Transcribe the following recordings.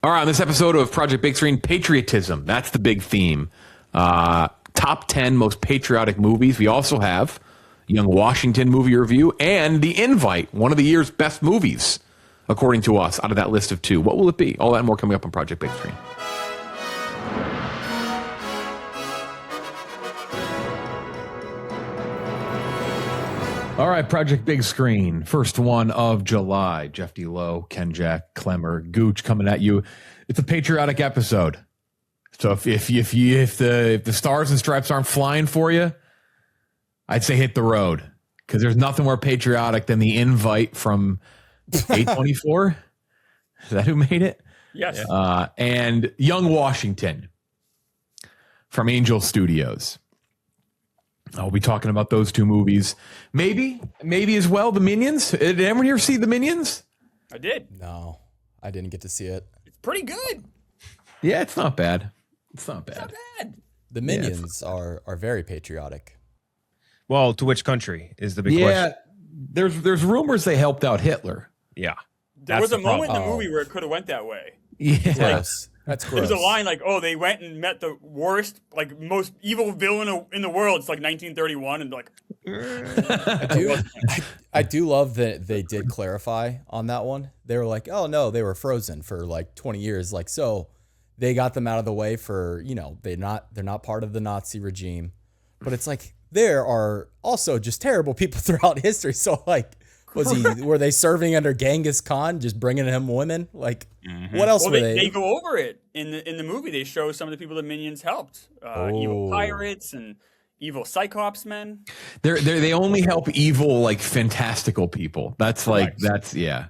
All right, on this episode of Project Big Screen, patriotism. That's the big theme. Top 10 most patriotic movies. We also have Young Washington movie review and The Invite, one of the year's best movies, according to us, out of that list of 2. What will it be? All that and more coming up on Project Big Screen. All right, Project Big Screen, first one of July. Jeff D. Lowe, Kenjac, Clemmer, Gooch coming at you. It's a patriotic episode. So if the stars and stripes aren't flying for you, I'd say hit the road, because there's nothing more patriotic than The Invite from A24. Is that who made it? Yes. And Young Washington from Angel Studios. I'll be talking about those 2 movies. Maybe as well, The Minions. Did anyone here see The Minions? I did. No, I didn't get to see it. It's pretty good. Yeah, it's not bad. It's not bad. It's not bad. The Minions are very patriotic. Well, to which country is the big question? There's rumors they helped out Hitler. Yeah. There was a moment in the Oh. movie where it could have went that way. Yeah. Gross. That's gross. There's a line like, "Oh, they went and met the worst, like most evil villain in the world." It's like 1931, and like, I do love that they did clarify on that one. They were like, "Oh no, they were frozen for like 20 years." Like, so they got them out of the way for, they're not part of the Nazi regime. But it's like there are also just terrible people throughout history. So like, were they serving under Genghis Khan, just bringing him women? Like, what else were they? They go over it in the movie. They show some of the people the Minions helped, evil pirates and evil Cyclops men. They only help evil, like, fantastical people. That's like, that's, yeah.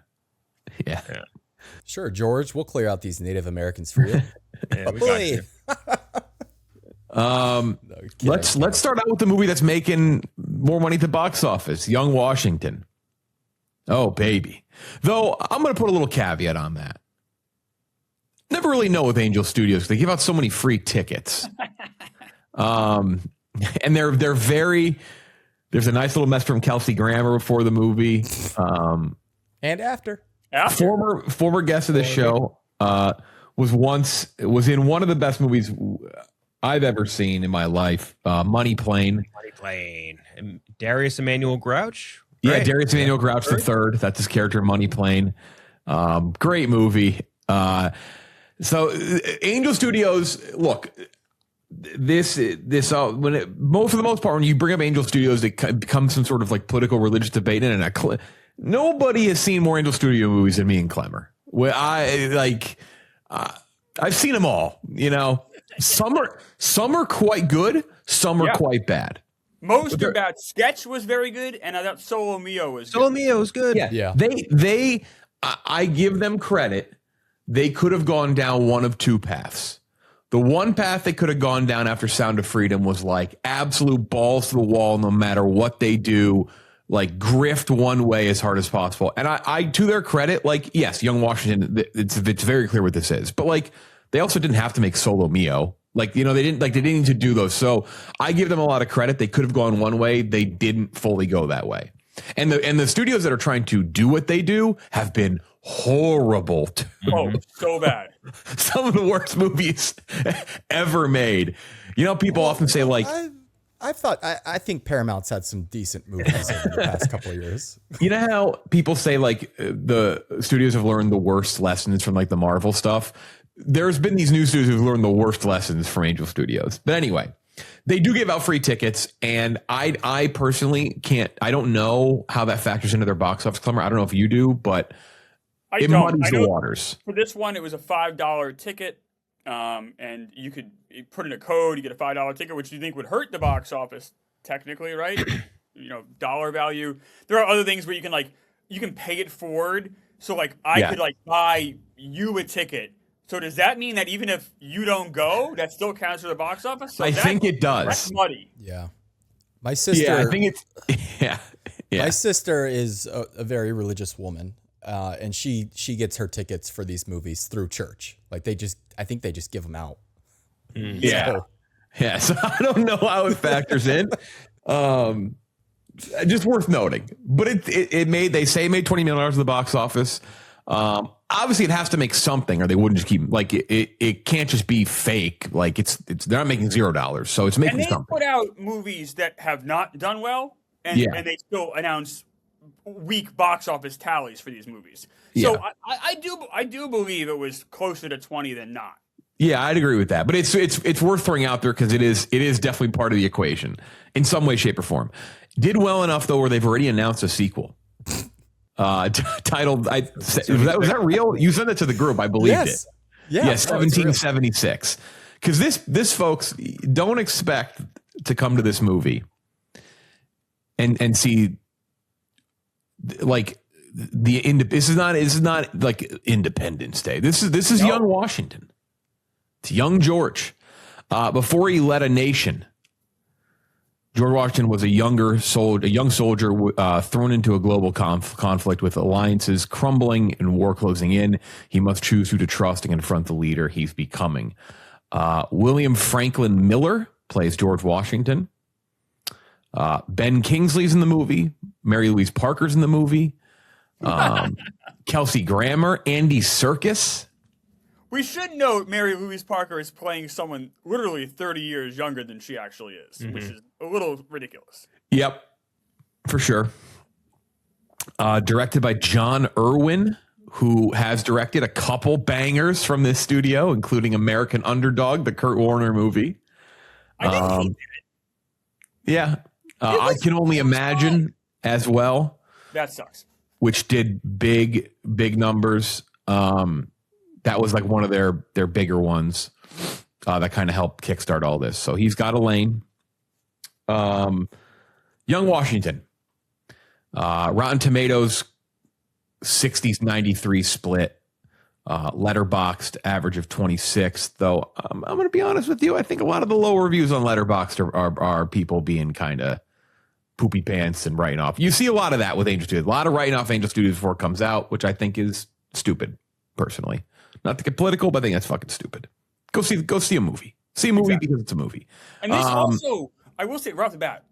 Sure, George, we'll clear out these Native Americans for you. Yeah, we got you. Let's start out with the movie that's making more money at the box office, Young Washington. Oh, baby. Though I'm going to put a little caveat on that. Never really know with Angel Studios. They give out so many free tickets. And they're very, there's a nice little mess from Kelsey Grammer before the movie. And after. Former guest of the show was in one of the best movies I've ever seen in my life, Money Plane. Money Plane. And Darius Emmanuel Grouch? Yeah, Right. Darius Emmanuel Grouch the third. That's his character in Money Plane. Great movie. So Angel Studios, look, for the most part, when you bring up Angel Studios, it becomes some sort of like political religious debate. And nobody has seen more Angel Studio movies than me and Clemmer. I've seen them all. Some are quite good, some are quite bad. Most of that Sketch was very good, and I thought Solo Mio was good. Solo Mio was good. Yeah. I give them credit. They could have gone down one of 2 paths. The one path they could have gone down after Sound of Freedom was like absolute balls to the wall, no matter what they do, like grift one way as hard as possible. And I to their credit, like, yes, Young Washington, it's very clear what this is, but like they also didn't have to make Solo Mio. Like, they didn't need to do those. So I give them a lot of credit. They could have gone one way. They didn't fully go that way. And the studios that are trying to do what they do have been horrible. Oh, so bad. Some of the worst movies ever made. People often say like, I think Paramount's had some decent movies over the past couple of years. You know how people say like the studios have learned the worst lessons from like the Marvel stuff? There's been these new studios who've learned the worst lessons from Angel Studios. But anyway, they do give out free tickets, and I personally I don't know how that factors into their box office, Clemmer. I don't know if you do, but it muddies the waters. For this one, it was a $5 ticket, and you could put in a code, you get a $5 ticket, which you think would hurt the box office, technically, right? Dollar value. There are other things where you can pay it forward. So like I could like buy you a ticket. So does that mean that even if you don't go, that still counts for the box office? So I think it does. That's muddy. Yeah. My sister. Yeah, I think it's. Yeah. My sister is a very religious woman, and she gets her tickets for these movies through church. Like I think they just give them out. Yeah. So I don't know how it factors in. Just worth noting. But they made $20 million at the box office. Obviously, it has to make something, or they wouldn't just keep like it can't just be fake. Like it's they're not making $0, so it's making And they something. put out movies that have not done well, and they still announce weak box office tallies for these movies. So I do believe it was closer to 20 than not. Yeah, I'd agree with that. But it's worth throwing out there because it is definitely part of the equation in some way, shape, or form. Did well enough though, where they've already announced a sequel. Titled, was that real? You sent it to the group, I believed it. Yeah, 1776. Because this folks don't expect to come to this movie and see like this is not like Independence Day. This is young Washington. It's young George. Before he led a nation, George Washington was a young soldier thrown into a global conflict with alliances crumbling and war closing in. He must choose who to trust and confront the leader he's becoming. William Franklin Miller plays George Washington. Ben Kingsley's in the movie. Mary Louise Parker's in the movie. Kelsey Grammer, Andy Serkis. We should note Mary Louise Parker is playing someone literally 30 years younger than she actually is, which is a little ridiculous. Yep, for sure. Directed by John Irwin, who has directed a couple bangers from this studio, including American Underdog, the Kurt Warner movie. I think he did it. Yeah. I Can Only Imagine as well. That sucks. Which did big numbers. That was like one of their bigger ones that kind of helped kickstart all this. So he's got a lane. Young Washington. Rotten Tomatoes 60s 93 split. Letterboxd average of 26. Though I'm going to be honest with you, I think a lot of the low reviews on Letterboxd are people being kind of poopy pants and writing off. You see a lot of that with Angel Studios. A lot of writing off Angel Studios before it comes out, which I think is stupid, personally. Not to get political, but I think that's fucking stupid. Go see a movie. See a movie because it's a movie. And this also, I will say right off the bat,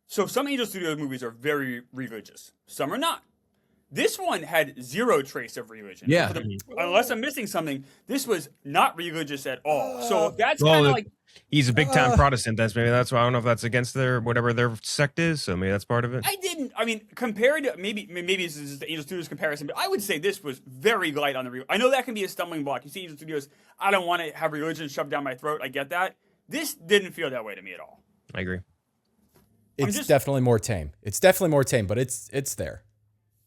so some Angel Studios movies are very religious. Some are not. This one had zero trace of religion. Yeah. Unless I'm missing something, this was not religious at all. So that's kind of like... He's a big time Protestant. That's why I don't know if that's against whatever their sect is. So maybe that's part of it. I mean, compared to maybe this is the Angel Studios comparison, but I would say this was very light on the. I know that can be a stumbling block. You see Angel Studios, I don't want to have religion shoved down my throat. I get that. This didn't feel that way to me at all. I agree. It's definitely more tame. But it's there.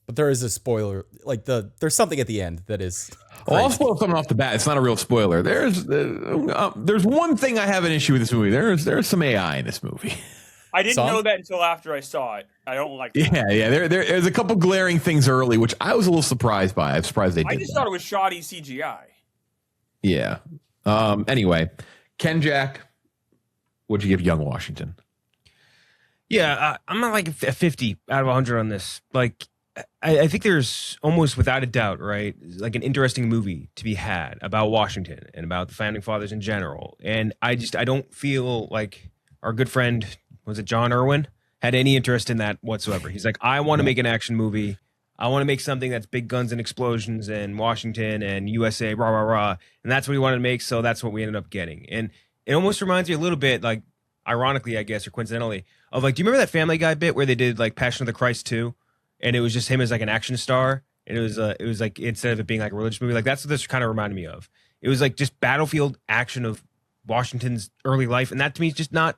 But there is a spoiler. Like there's something at the end that is. Well, I'll spoil something off the bat. It's not a real spoiler. There's one thing I have an issue with this movie. There's some AI in this movie. I didn't know that until after I saw it. I don't like that. Yeah. There's a couple glaring things early, which I was a little surprised by. I'm surprised they did. I just thought it was shoddy CGI. Yeah. Anyway, Kenjac, what'd you give Young Washington? Yeah, I'm at like a 50 out of 100 on this. Like, I think there's almost without a doubt, right, like an interesting movie to be had about Washington and about the founding fathers in general. And I don't feel like our good friend, was it John Irwin, had any interest in that whatsoever. He's like, I want to make an action movie. I want to make something that's big guns and explosions and Washington and USA, rah, rah, rah. And that's what he wanted to make. So that's what we ended up getting. And it almost reminds me a little bit, like, ironically, I guess, or coincidentally, of like, do you remember that Family Guy bit where they did like Passion of the Christ 2? And it was just him as like an action star. And it was like, instead of it being like a religious movie, like that's what this kind of reminded me of. It was like just battlefield action of Washington's early life. And that to me is just not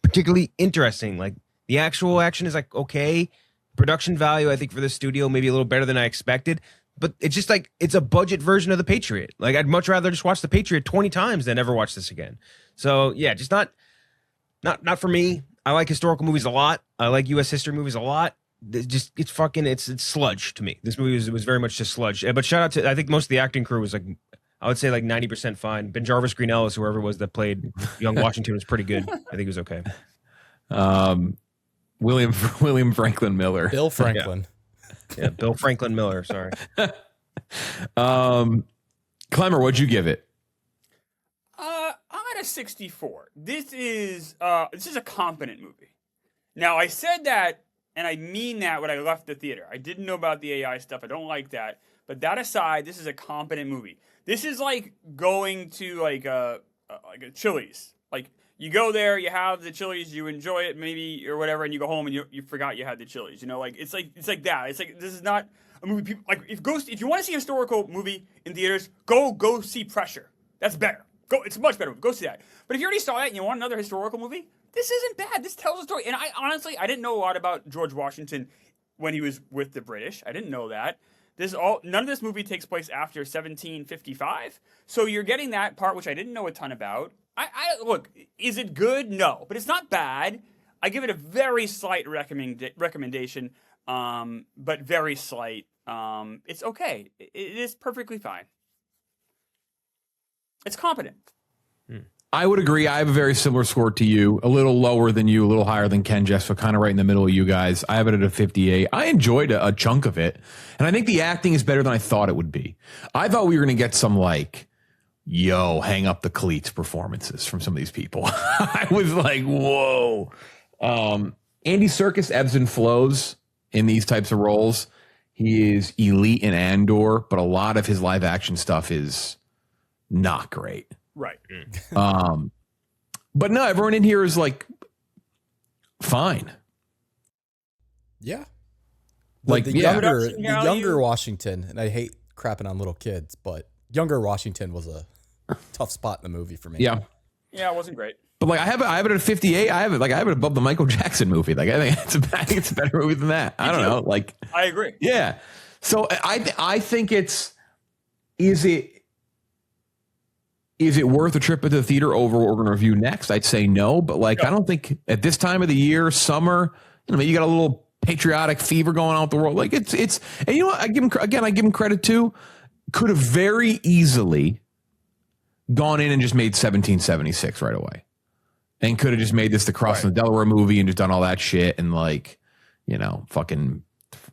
particularly interesting. Like the actual action is like, okay. Production value, I think for this studio, maybe a little better than I expected. But it's just like, it's a budget version of The Patriot. Like I'd much rather just watch The Patriot 20 times than ever watch this again. So yeah, just not for me. I like historical movies a lot. I like U.S. history movies a lot. It's sludge to me. This movie was very much just sludge. But shout out to, I think most of the acting crew was like, I would say like 90% fine. Ben Jarvis, Green Ellis, whoever it was that played young Washington was pretty good. I think it was okay. William Franklin Miller. Bill Franklin. Yeah, Bill Franklin Miller. Sorry. Clemmer, what'd you give it? I'm at a 64. This is a competent movie. Now I said that, and I mean that when I left the theater. I didn't know about the AI stuff. I don't like that. But that aside, this is a competent movie. This is like going to like a Chili's. Like you go there, you have the Chili's, you enjoy it maybe or whatever, and you go home and you forgot you had the Chili's. You know, like it's like that. It's like this is not a movie. People, like if you want to see a historical movie in theaters, go see Pressure. That's better. It's much better. Go see that. But if you already saw that and you want another historical movie, this isn't bad. This tells a story. And I honestly didn't know a lot about George Washington when he was with the British. I didn't know that. None of this movie takes place after 1755. So you're getting that part, which I didn't know a ton about. Look, is it good? No, but it's not bad. I give it a very slight recommendation, but very slight. It's okay. It is perfectly fine. It's competent. I would agree. I have a very similar score to you, a little lower than you, a little higher than Kenjac, so kind of right in the middle of you guys. I have it at a 58. I enjoyed a chunk of it, and I think the acting is better than I thought it would be. I thought we were going to get some like, hang up the cleats performances from some of these people. I was like, whoa. Andy Serkis ebbs and flows in these types of roles. He is elite in Andor, but a lot of his live action stuff is not great. Right. But no, everyone in here is like fine. Yeah. Like the yeah. younger Washington, and I hate crapping on little kids, but younger Washington was a tough spot in the movie for me. Yeah. Yeah, it wasn't great. But like I have it at 58. I have it above the Michael Jackson movie. Like I think it's a better movie than that. I don't know. Like I agree. Yeah. So I think is it worth a trip to the theater over what we're going to review next? I'd say no, but like, I don't think at this time of the year, summer, you got a little patriotic fever going on with the world. Like it's, and you know what? I give him credit too. Could have very easily gone in and just made 1776 right away, and could have just made this the Crossing the Delaware movie and just done all that shit and like, fucking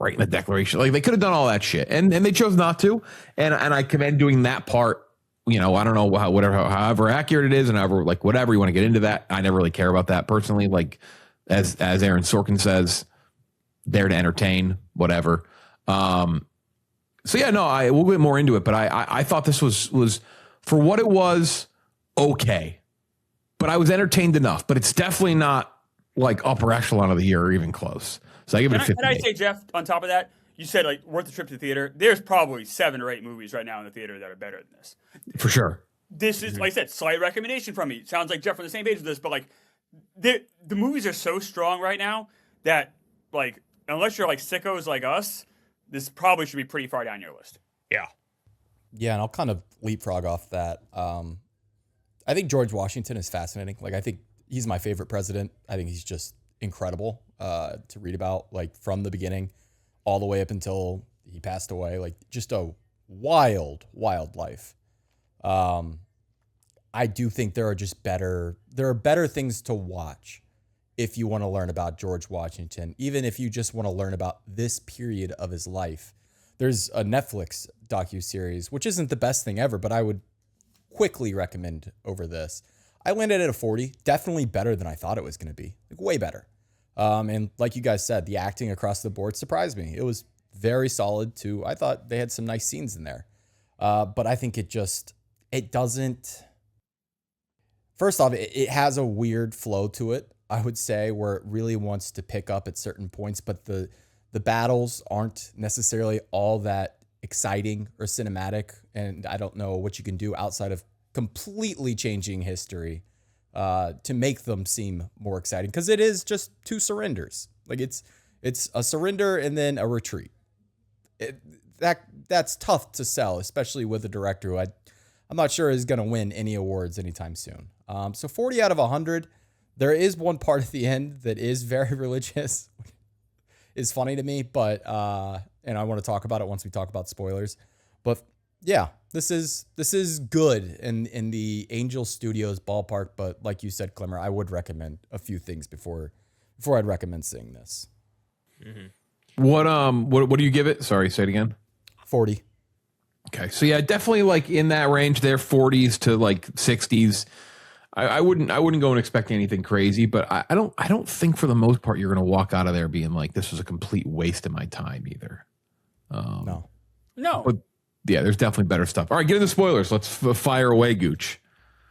writing the Declaration. Like they could have done all that shit, and they chose not to. And I commend doing that part. I don't know however accurate it is, and however whatever you want to get into that. I never really care about that personally. Like as Aaron Sorkin says, there to entertain, whatever. So yeah, no, we'll get more into it, but I thought this was for what it was okay, but I was entertained enough. But it's definitely not like upper echelon of the year or even close. So I give it a 58. Can I say, Jeff, on top of that, you said like worth the trip to the theater. There's probably 7 or 8 movies right now in the theater that are better than this. For sure. This is, like I said, slight recommendation from me. Sounds like Jeff on the same page with this, but like the movies are so strong right now that like unless you're like sickos like us, this probably should be pretty far down your list. Yeah. Yeah, and I'll kind of leapfrog off that. I think George Washington is fascinating. Like I think he's my favorite president. I think he's just incredible to read about, like from the beginning all the way up until he passed away. Like just a wild life. I do think there are better things to watch if you want to learn about George Washington, even if you just want to learn about this period of his life. There's a Netflix docuseries, which isn't the best thing ever, but I would quickly recommend over this. I landed at a 40, definitely better than I thought it was going to be, like way better. And like you guys said, the acting across the board surprised me. It was very solid too. I thought they had some nice scenes in there. But I think it doesn't, first off, it has a weird flow to it, I would say, where it really wants to pick up at certain points, but the battles aren't necessarily all that exciting or cinematic. And I don't know what you can do outside of completely changing history to make them seem more exciting, because it is just 2 surrenders. Like it's a surrender and then a retreat. That's tough to sell, especially with a director who I'm not sure is going to win any awards anytime soon. So 40 out of 100. There is one part at the end that is very religious. Is funny to me, but and I want to talk about it once we talk about spoilers. But yeah, this is good in the Angel Studios ballpark. But like you said, Clemmer, I would recommend a few things before I'd recommend seeing this. Mm-hmm. What do you give it? Sorry, say it again. 40. Okay, so yeah, definitely like in that range there, 40s to like 60s. I wouldn't go and expect anything crazy, but I don't think for the most part you're going to walk out of there being like, this was a complete waste of my time either. No. No. But yeah, there's definitely better stuff. All right, get into spoilers. Let's fire away, Gooch.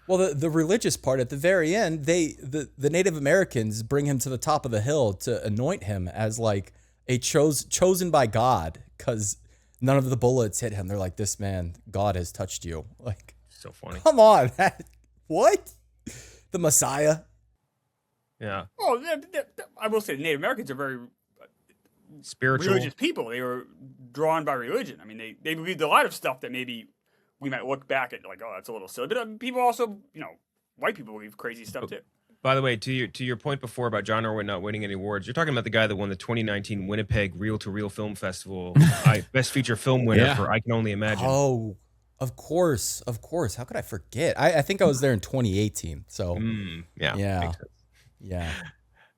Well, the religious part at the very end, the Native Americans bring him to the top of the hill to anoint him as like a chosen by God, because none of the bullets hit him. They're like, this man, God has touched you. Like, So funny. come on, what? The Messiah? Yeah. Oh, I will say the Native Americans are very Spiritual. religious people. They were drawn by religion. I mean, they believed a lot of stuff that maybe we might look back at like, oh, that's a little silly. But people also, white people believe crazy stuff too. By the way, to your point before about John Irwin not winning any awards, you're talking about the guy that won the 2019 Winnipeg Reel to Reel Film Festival Best Feature Film winner for I Can Only Imagine. Oh, of course. How could I forget? I think I was there in 2018. So Yeah. yeah. Makes sense. Yeah.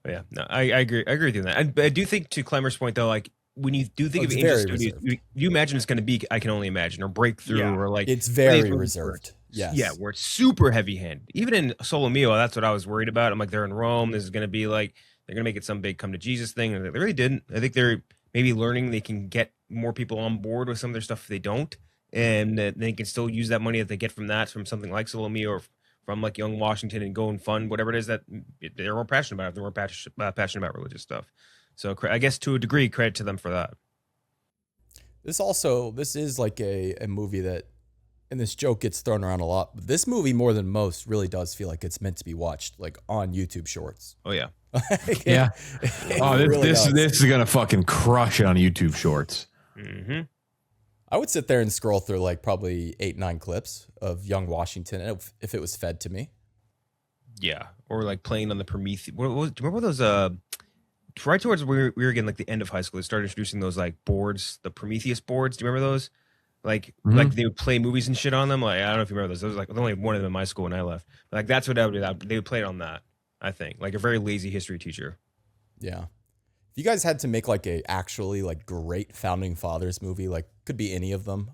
But yeah, no, I agree. I agree with you on that. I do think, to Clemmer's point though, like when you do think of it's Angel very Studios, reserved. you imagine it's going to be I Can Only Imagine or Breakthrough or like It's very Blade Runner reserved. Yes. Yeah, where it's super heavy-handed. Even in Solo Mio, that's what I was worried about. I'm like, they're in Rome. This is going to be like they're going to make it some big come to Jesus thing, and they really didn't. I think they're maybe learning they can get more people on board with some of their stuff if they don't, and they can still use that money that they get from that from something like Solo Mio or from like Young Washington and Go and Fund, whatever it is that they're more passionate about. If they're more passionate about religious stuff. So I guess to a degree, credit to them for that. This is like a movie that, and this joke gets thrown around a lot, but this movie more than most really does feel like it's meant to be watched like on YouTube Shorts. Oh yeah. Yeah. Oh, this does. is gonna fucking crush it on YouTube Shorts. Mm-hmm. I would sit there and scroll through like probably 8-9 clips of Young Washington if it was fed to me. Yeah, or like playing on the Prometheus. Do you remember those? Right towards we were getting like the end of high school, they started introducing those like boards, the Prometheus boards. Do you remember those? Like they would play movies and shit on them. Like I don't know if you remember those. There was like only one of them in my school when I left. But, like that's what I would do. They would play it on that. I think like a very lazy history teacher. Yeah. If you guys had to make like a actually like great founding fathers movie, like could be any of them,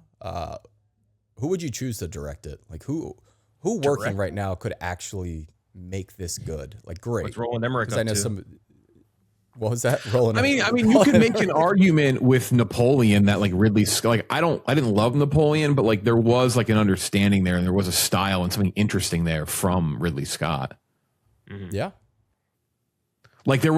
who would you choose to direct it? Like who working right now could actually make this good? Like great. What's Roland Emmerich up I know to? What was that? Roland. I mean, you could make an argument with Napoleon that like Ridley Scott. Like I didn't love Napoleon, but like there was like an understanding there, and there was a style and something interesting there from Ridley Scott. Mm-hmm. Yeah. Like there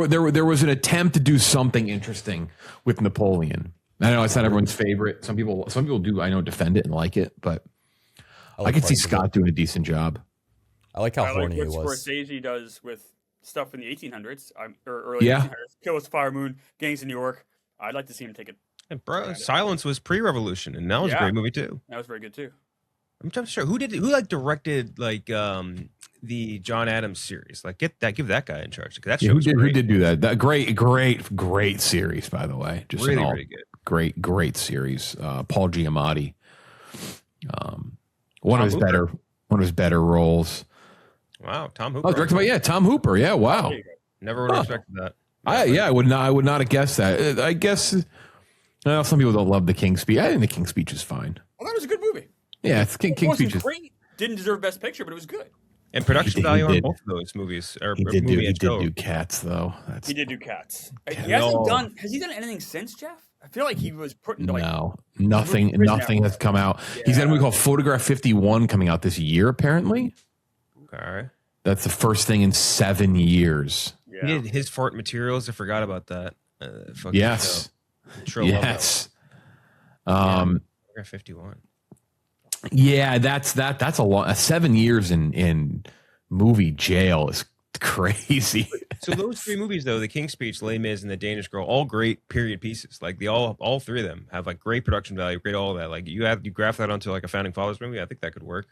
was an attempt to do something interesting with Napoleon. I know it's not everyone's favorite. Some people do. I know defend it and like it, but I could see Scott doing a decent job. I like how I horny like he what was. Scorsese does with stuff in the 1800s or early 1800s. Kill with the Fire Moon, Gangs of New York. I'd like to see him take it. And bro, Silence was pre-revolution, and that was a great movie too. That was very good too. I'm trying to sure who like directed like the John Adams series. Like give that guy in charge. That show Who did do that? That great series, by the way. Just really, really good. Great series. Paul Giamatti. One of his better roles. Wow, Tom Hooper. Oh, directed by Tom Hooper. Yeah, wow. Never would have expected that. I would not have guessed that. I guess some people don't love the King's Speech. I think the King's Speech is fine. Well, that was a good movie. Yeah, King's Speech is great. Didn't deserve Best Picture, but it was good. And production value on both of those movies. He did do Cats though. He did do Cats. Has he done anything since, Jeff? I feel like he was put into nothing has come out. Yeah. He's got a movie called Photograph 51 coming out this year, apparently. Okay. That's the first thing in 7 years. Yeah. He did his fart materials. I forgot about that. Yes. Yes. Photograph 51. Yeah, that's a long 7 years in movie jail is crazy. So those three movies, though, The King's Speech, Les Mis, and The Danish Girl, all great period pieces. Like all three of them have like great production value, great all of that. Like you graph that onto like a founding fathers movie. I think that could work.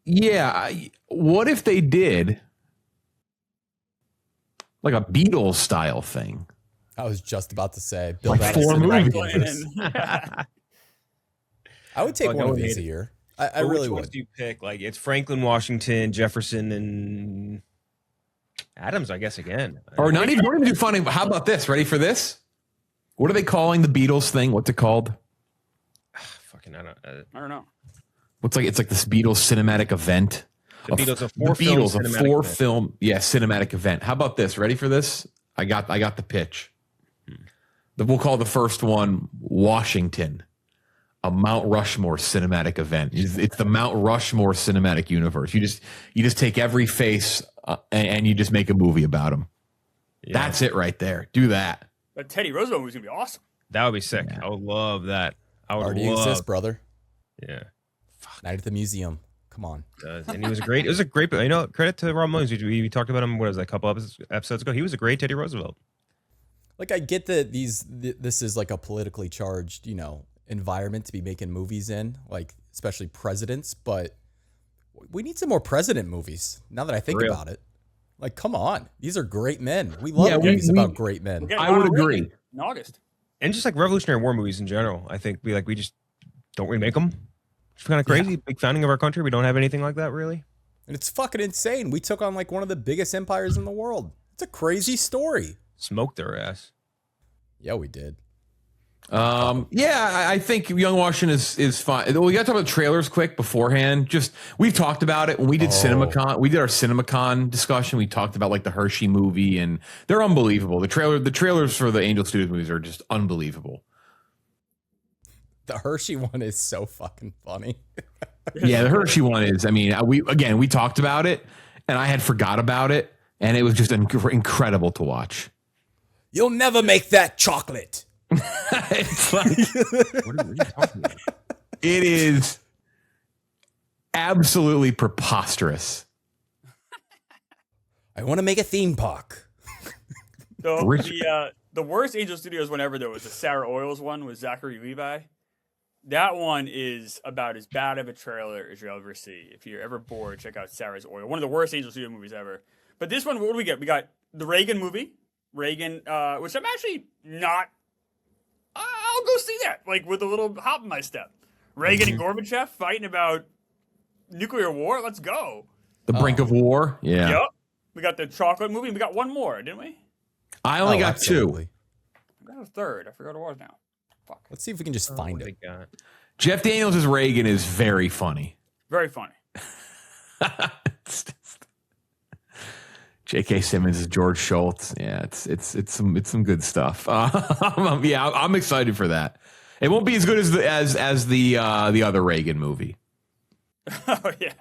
Yeah, what if they did like a Beatles style thing? I was just about to say, Like that 4 cinematic movies. universe. I would take one of these a year. I really Which would. ones do you pick? Like it's Franklin, Washington, Jefferson, and Adams, I guess again. Or not even do funny. How about this? Ready for this? What are they calling the Beatles thing? What's it called? Fucking I don't know. It's like this Beatles cinematic event. The Beatles, a four-film cinematic event. How about this? Ready for this? I got the pitch. We'll call the first one Washington, a Mount Rushmore cinematic event. It's the Mount Rushmore cinematic universe. You just take every face and you just make a movie about them. Yeah. That's it right there. Do that. That Teddy Roosevelt movie's gonna be awesome. That would be sick. Yeah. I would love that. I would already exist, brother. Yeah. Night at the Museum. Come on. And he was great. It was a great. You know, credit to Rob Williams. We talked about him. What was that? A couple episodes ago. He was a great Teddy Roosevelt. Like, I get that this is like a politically charged, environment to be making movies in, like especially presidents, but we need some more president movies. Now that I think about it, like, come on, these are great men. We love movies about great men. I would agree. In August, and just like Revolutionary War movies in general, I think we just don't remake them. It's kind of crazy. Big founding of our country, we don't have anything like that really, and it's fucking insane. We took on like one of the biggest empires in the world. It's a crazy story. Smoked their ass. Yeah, we did. I think Young Washington is fine. We got to talk about trailers quick beforehand. Just, we've talked about it when we did CinemaCon. We did our CinemaCon discussion. We talked about like the Hershey movie, and they're unbelievable. The trailers for the Angel Studios movies are just unbelievable. The Hershey one is so fucking funny. Yeah, the Hershey one is. I mean, we talked about it, and I had forgot about it, and it was just incredible to watch. You'll never make that chocolate. It's like, what are you talking about? It is absolutely preposterous. I want to make a theme park. So the worst Angel Studios one ever, though, was the Sarah Oils one with Zachary Levi. That one is about as bad of a trailer as you'll ever see. If you're ever bored, check out Sarah's Oil. One of the worst Angel Studio movies ever. But this one, what do we get? We got the Reagan movie. Reagan, which I'm actually not. I'll go see that, like with a little hop in my step. Reagan and Gorbachev fighting about nuclear war. Let's go. The brink of war. Yeah. Yep. We got the chocolate movie. We got one more, didn't we? I only got two. I got a third. I forgot what it was now. Fuck. Let's see if we can just find it. Jeff Daniels as Reagan is very funny. Very funny. J.K. Simmons is George Schultz. Yeah, it's some good stuff. I'm excited for that. It won't be as good as the other Reagan movie. Oh yeah.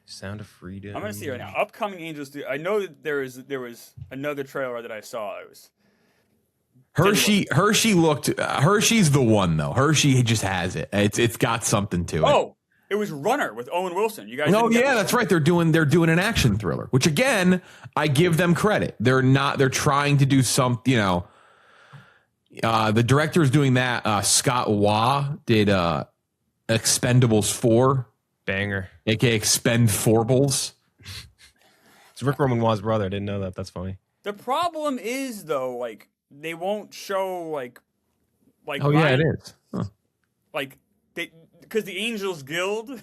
Sound of Freedom. I'm gonna see right now. Upcoming Angels. I know that there was another trailer that I saw. It was Hershey looked. Hershey's the one though. Hershey just has it. It's got something to it. Oh. It was Runner with Owen Wilson. You guys? Oh yeah, that's right. They're doing an action thriller, which again, I give them credit. They're trying to do something. The director is doing that. Scott Waugh did Expendables 4, banger, Oh. aka Expend-4bles. It's Rick Roman's brother. I didn't know that. That's funny. The problem is though, like they won't show like. Oh yeah, it is. Huh. Like because the Angels Guild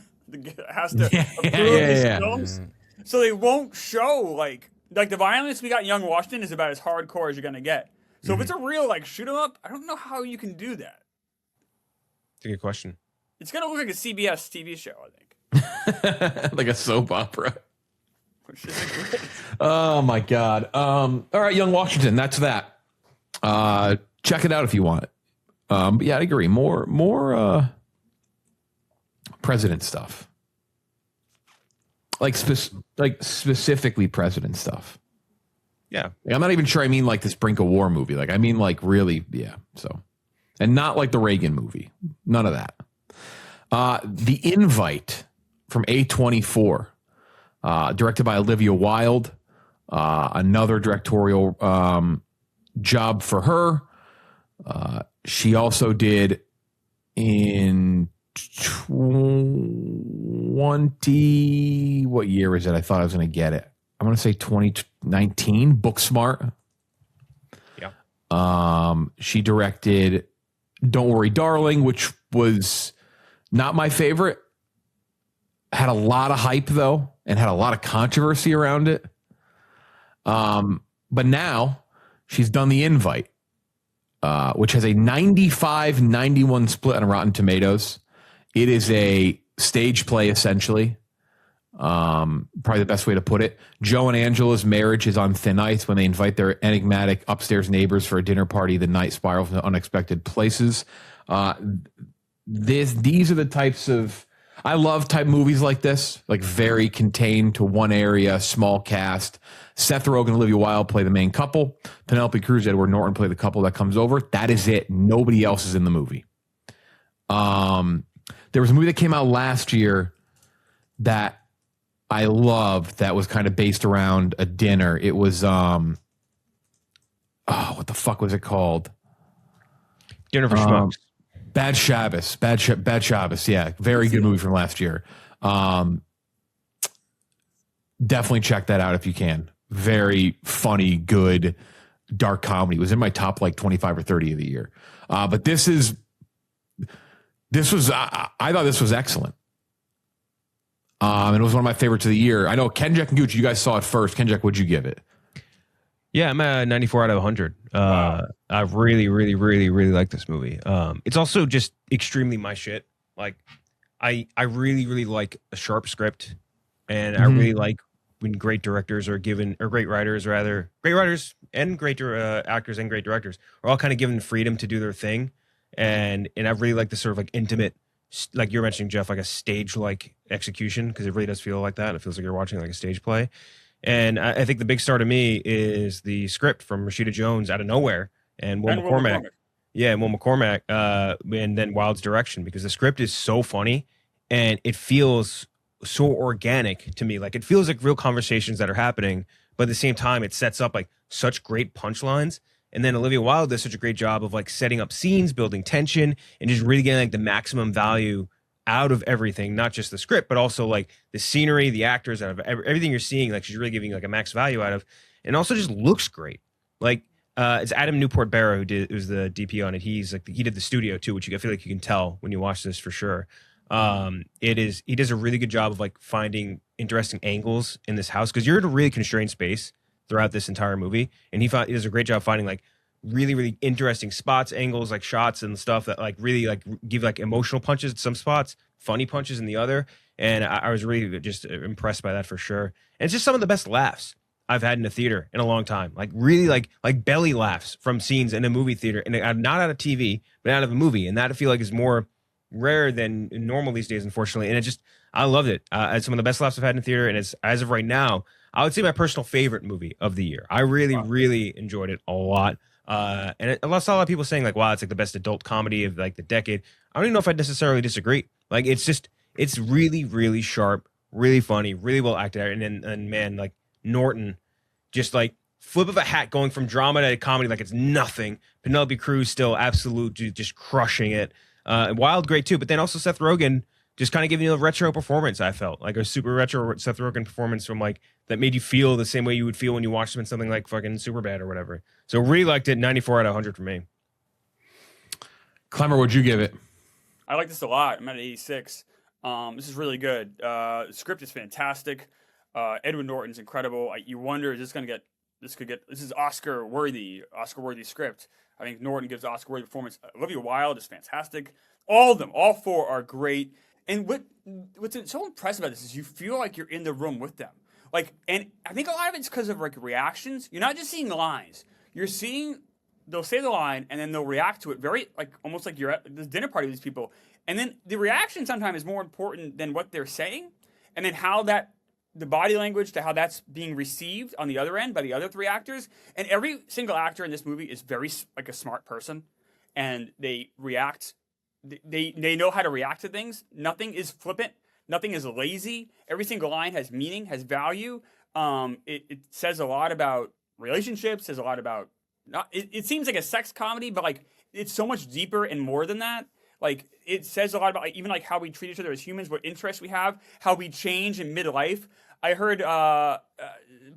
has to approve these films, so they won't show like the violence we got in Young Washington is about as hardcore as you're gonna get. So if it's a real like shoot 'em up, I don't know how you can do that. It's a good question. It's gonna look like a CBS TV show, I think. Like a soap opera. Oh my God. All right, Young Washington. That's that. Check it out if you want it. But yeah, I agree. More president stuff. Like specifically president stuff. Yeah. Like, I'm not even sure I mean like this brink of war movie. Like I mean like really, yeah. So, and not like the Reagan movie. None of that. The Invite from A24, directed by Olivia Wilde. Another directorial job for her. She also did in 20, what year is it? I thought I was going to get it. I'm going to say 2019, Booksmart. Yeah. She directed Don't Worry, Darling, which was not my favorite. Had a lot of hype though, and had a lot of controversy around it. But now she's done The Invite, which has a 95-91 split on Rotten Tomatoes. It is a stage play, essentially. Probably the best way to put it. Joe and Angela's marriage is on thin ice when they invite their enigmatic upstairs neighbors for a dinner party. The night spirals into unexpected places. These are the types of, I love type movies like this, like very contained to one area, small cast. Seth Rogen and Olivia Wilde play the main couple. Penelope Cruz, Edward Norton play the couple that comes over. That is it. Nobody else is in the movie. There was a movie that came out last year that I loved that was kind of based around a dinner. It was, what the fuck was it called? Dinner for Schmucks. Bad Shabbos. Bad Shabbos. Yeah. Very good movie from last year. Definitely check that out if you can. Very funny, good, dark comedy. It was in my top like 25 or 30 of the year. But this was, I thought this was excellent. And it was one of my favorites of the year. I know Kenjac and Gooch, you guys saw it first. Kenjac, what'd you give it? Yeah, I'm at 94 out of 100. Wow. I really, really, really, really like this movie. It's also just extremely my shit. Like, I really, really like a sharp script, and I really like when great directors are given, or great writers rather, great writers and great actors and great directors are all kind of given freedom to do their thing, and I really like the sort of like intimate, like you're mentioning, Jeff, like a stage-like execution, because it really does feel like that. It feels like you're watching like a stage play. And I think the big star to me is the script from Rashida Jones out of nowhere and Will McCormack. Yeah, and Will McCormack, and then Wilde's direction, because the script is so funny and it feels so organic to me. Like, it feels like real conversations that are happening, but at the same time, it sets up like such great punchlines. And then Olivia Wilde does such a great job of like setting up scenes, building tension, and just really getting like the maximum value out of everything, not just the script, but also like the scenery, the actors, out of everything you're seeing. Like, she's really giving like a max value out of, and also just looks great. Like, it's Adam Newport Barrow who was the DP on it. He's like, he did the studio too, which I feel like you can tell when you watch this for sure. He does a really good job of like finding interesting angles in this house, because you're in a really constrained space throughout this entire movie, and he does a great job finding like really, really interesting spots, angles, like shots and stuff that like really like give like emotional punches in some spots, funny punches in the other. And I was really just impressed by that for sure. And it's just some of the best laughs I've had in a theater in a long time. Like, really like belly laughs from scenes in a movie theater, and not out of TV, but out of a movie. And that I feel like is more rare than normal these days, unfortunately. And I loved it. It's some of the best laughs I've had in the theater. And it's, as of right now, I would say my personal favorite movie of the year. I really, really enjoyed it a lot. And I saw a lot of people saying like, wow, it's like the best adult comedy of like the decade. I don't even know if I necessarily disagree. Like, it's really, really sharp, really funny, really well acted out. And man, like Norton, just like flip of a hat, going from drama to comedy like it's nothing. Penelope Cruz still absolute, just crushing it. Wild, great too. But then also Seth Rogen just kind of giving you a retro performance. I felt like a super retro Seth Rogen performance from like that made you feel the same way you would feel when you watched him in something like fucking Superbad or whatever. So really liked it. 94 out of 100 for me. Clemmer, what'd you give it? I like this a lot. I'm at 86. This is really good. The script is fantastic. Edward Norton's incredible. You wonder, is this going to get? This is Oscar worthy script. I think Norton gives Oscar worthy performance. Olivia Wilde is fantastic. All of them, all four are great. And what's so impressive about this is you feel like you're in the room with them. Like, and I think a lot of it's because of like reactions. You're not just seeing the lines. You're seeing, they'll say the line and then they'll react to it very, like, almost like you're at this dinner party with these people. And then the reaction sometimes is more important than what they're saying. And then how the body language to how that's being received on the other end by the other three actors. And every single actor in this movie is very like a smart person, and they react. They know how to react to things. Nothing is flippant. Nothing is lazy. Every single line has meaning, has value. It says a lot about relationships. Says a lot about it seems like a sex comedy, but like it's so much deeper and more than that. Like, it says a lot about like, even like how we treat each other as humans, what interests we have, how we change in midlife. I heard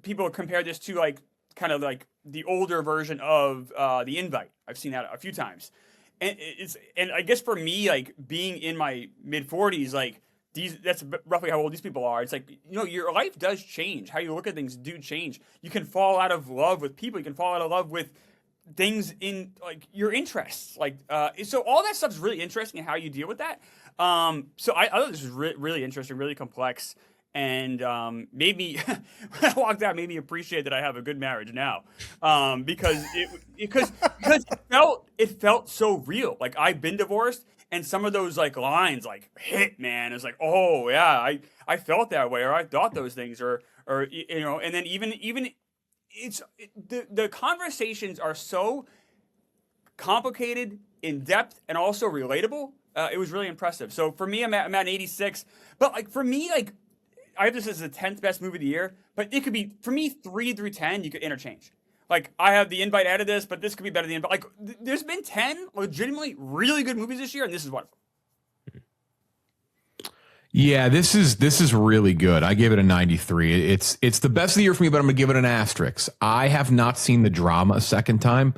people compare this to like kind of like the older version of The Invite. I've seen that a few times, and I guess for me, like being in my mid 40s, like that's roughly how old these people are. It's like, your life does change. How you look at things do change. You can fall out of love with people. You can fall out of love with things in like your interests, like so all that stuff's really interesting and how you deal with that. So I thought this was really interesting, really complex, and made me when I walked out, made me appreciate that I have a good marriage now, because it felt so real. Like, I've been divorced, and some of those like lines like hit, man. It's like, oh yeah, I felt that way, or I thought those things, or you know, and then even the conversations are so complicated, in depth, and also relatable. It was really impressive. So for me, I'm at an 86. But like for me, like I have this as the 10th best movie of the year. But it could be, for me, 3 through 10. You could interchange. Like, I have The Invite ahead of this, but this could be better than The Invite. Like, there's been 10 legitimately really good movies this year, and this is one of them. Yeah, this is really good. I gave it a 93. It's the best of the year for me, but I'm gonna give it an asterisk. I have not seen the drama a second time.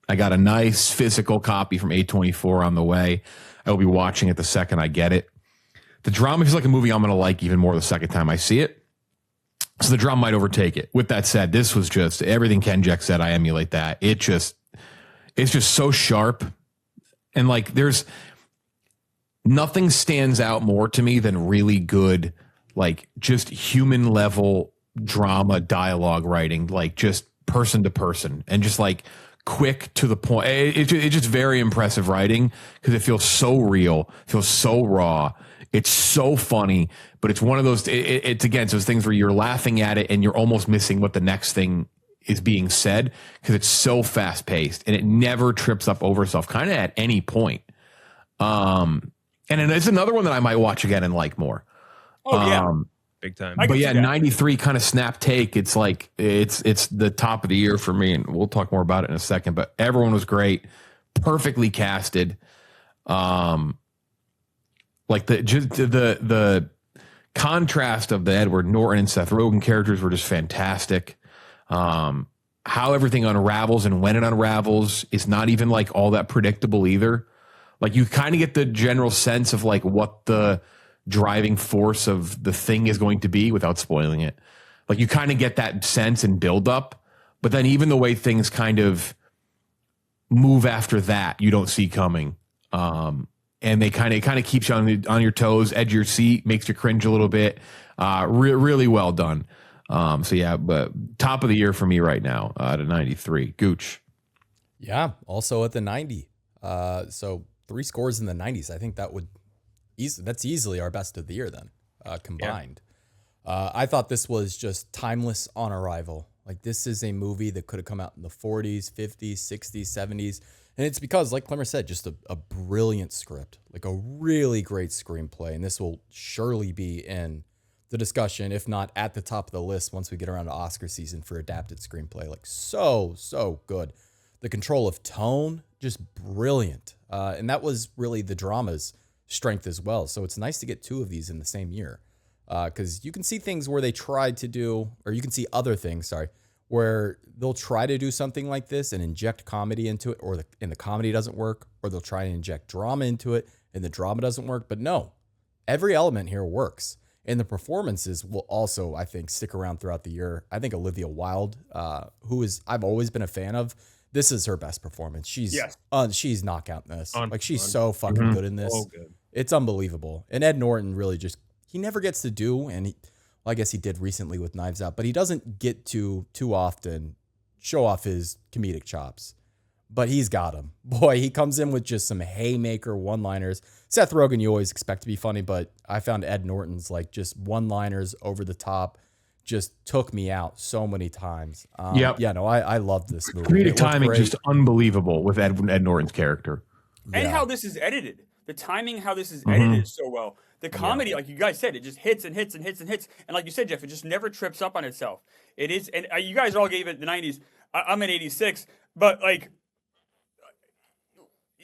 I got a nice physical copy from A24 on the way. I will be watching it the second I get it. The drama feels like a movie I'm gonna like even more the second time I see it. So the drama might overtake it. With that said, this was just everything Kenjac said. I emulate that. It's just so sharp, and like there's nothing stands out more to me than really good, like just human level drama dialogue writing, like just person to person and just like quick to the point. It's just very impressive writing because it feels so real, feels so raw. It's so funny, but it's one of those, it's again, those things where you're laughing at it and you're almost missing what the next thing is being said because it's so fast paced and it never trips up over itself kind of at any point. And it's another one that I might watch again and like more. Oh yeah. Big time. But yeah, 93 kind of snap take. It's like, it's the top of the year for me. And we'll talk more about it in a second, but everyone was great. Perfectly casted. Like the contrast of the Edward Norton and Seth Rogen characters were just fantastic. How everything unravels and when it unravels is not even like all that predictable either. Like you kind of get the general sense of like what the driving force of the thing is going to be without spoiling it. Like you kind of get that sense and build up, but then even the way things kind of move after that, you don't see coming. And they kind of keeps you on your toes, edge of your seat, makes you cringe a little bit. Really well done. So yeah, but top of the year for me right now at a 93. Gooch. Yeah, also at the 90. So 3 scores in the 90s. I think that's easily our best of the year then, combined. Yeah. I thought this was just timeless on arrival. Like this is a movie that could have come out in the 40s, 50s, 60s, 70s. And it's because, like Clemmer said, just a brilliant script, like a really great screenplay. And this will surely be in the discussion, if not at the top of the list once we get around to Oscar season for adapted screenplay. Like so good. The control of tone, just brilliant. And that was really the drama's strength as well. So it's nice to get 2 of these in the same year. Because you can see things where they tried to do, or you can see other things, where they'll try to do something like this and inject comedy into it, and the comedy doesn't work, or they'll try and inject drama into it and the drama doesn't work. But no, every element here works. And the performances will also, I think, stick around throughout the year. I think Olivia Wilde, I've always been a fan of, this is her best performance. She's knockout in this. She's so fucking good in this. Oh, good. It's unbelievable. And Ed Norton really he never gets to do, and I guess he did recently with Knives Out, but he doesn't get to too often show off his comedic chops. But he's got them. Boy, he comes in with just some haymaker one-liners. Seth Rogen, you always expect to be funny, but I found Ed Norton's like just one-liners over the top just took me out so many times. I loved this movie. Comedic timing just unbelievable with Ed Norton's character. And how this is edited. The timing, how this is edited so well. The comedy, like you guys said, it just hits and hits and hits and hits. And like you said, Jeff, it just never trips up on itself. It is, and you guys all gave it the 90s. I'm at 86, but like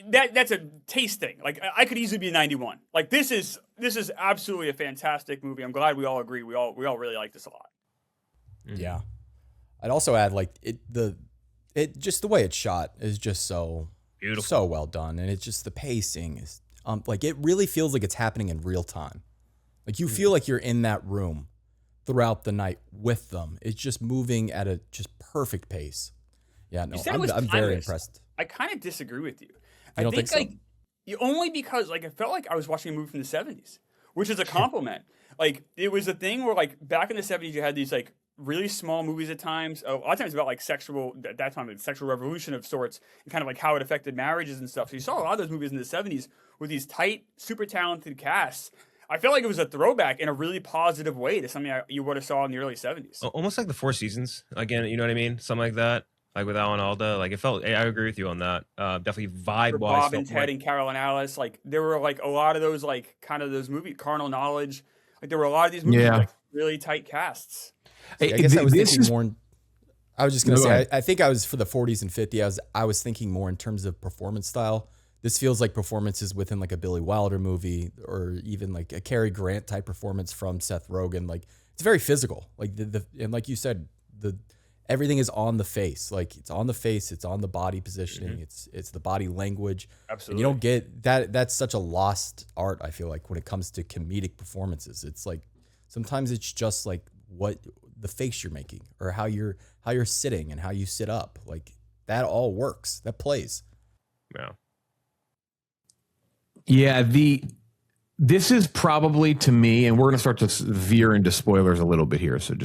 that's a taste thing. Like I could easily be a 91. Like this is absolutely a fantastic movie. I'm glad we all agree. We all really like this a lot. Yeah. I'd also add like just the way it's shot is just so beautiful, so well done, and it's just the pacing is like it really feels like it's happening in real time. Like you feel like you're in that room throughout the night with them. It's just moving at a just perfect pace. Yeah, no, I'm very impressed. I kind of disagree with you. You don't think so? Only because like it felt like I was watching a movie from the 70s which is a compliment. Like, it was a thing where, like, back in the 70s, you had these, like, really small movies at times. A lot of times about, like, at that time, like, sexual revolution of sorts, and kind of, like, how it affected marriages and stuff. So you saw a lot of those movies in the 70s with these tight, super talented casts. I felt like it was a throwback in a really positive way to something you would have saw in the early 70s. Almost like the Four Seasons again. You know what I mean? Something like that. Like with Alan Alda. Like it felt. I agree with you on that. Definitely vibe wise. Bob and Ted and Carol and Alice. Like there were like a lot of those like kind of those movies. Carnal Knowledge. Like there were a lot of these movies with, like really tight casts. I guess I was thinking more. I was just gonna say. I think I was for the 40s and 50s. I was thinking more in terms of performance style. This feels like performances within like a Billy Wilder movie or even like a Cary Grant type performance from Seth Rogen. Like it's very physical. Like and like you said, everything is on the face. Like it's on the face. It's on the body positioning. It's the body language. Absolutely. And you don't get that. That's such a lost art. I feel like when it comes to comedic performances, it's like sometimes it's just like what the face you're making or how you're sitting and how you sit up. Like that all works. That plays. Yeah. Yeah, this is probably to me, and we're going to start to veer into spoilers a little bit here. So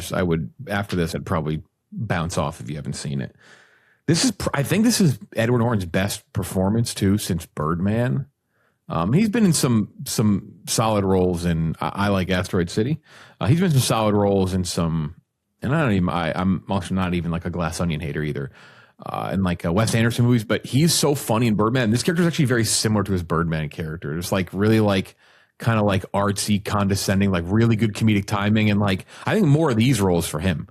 after this, I'd probably bounce off if you haven't seen it. I think this is Edward Norton's best performance too since Birdman. He's been in some solid roles in I Like Asteroid City. He's been in some solid roles in some, and I'm also not even like a Glass Onion hater either. And like Wes Anderson movies, but he's so funny in Birdman. This character is actually very similar to his Birdman character. It's like really like kind of like artsy, condescending, like really good comedic timing, and like I think more of these roles for him.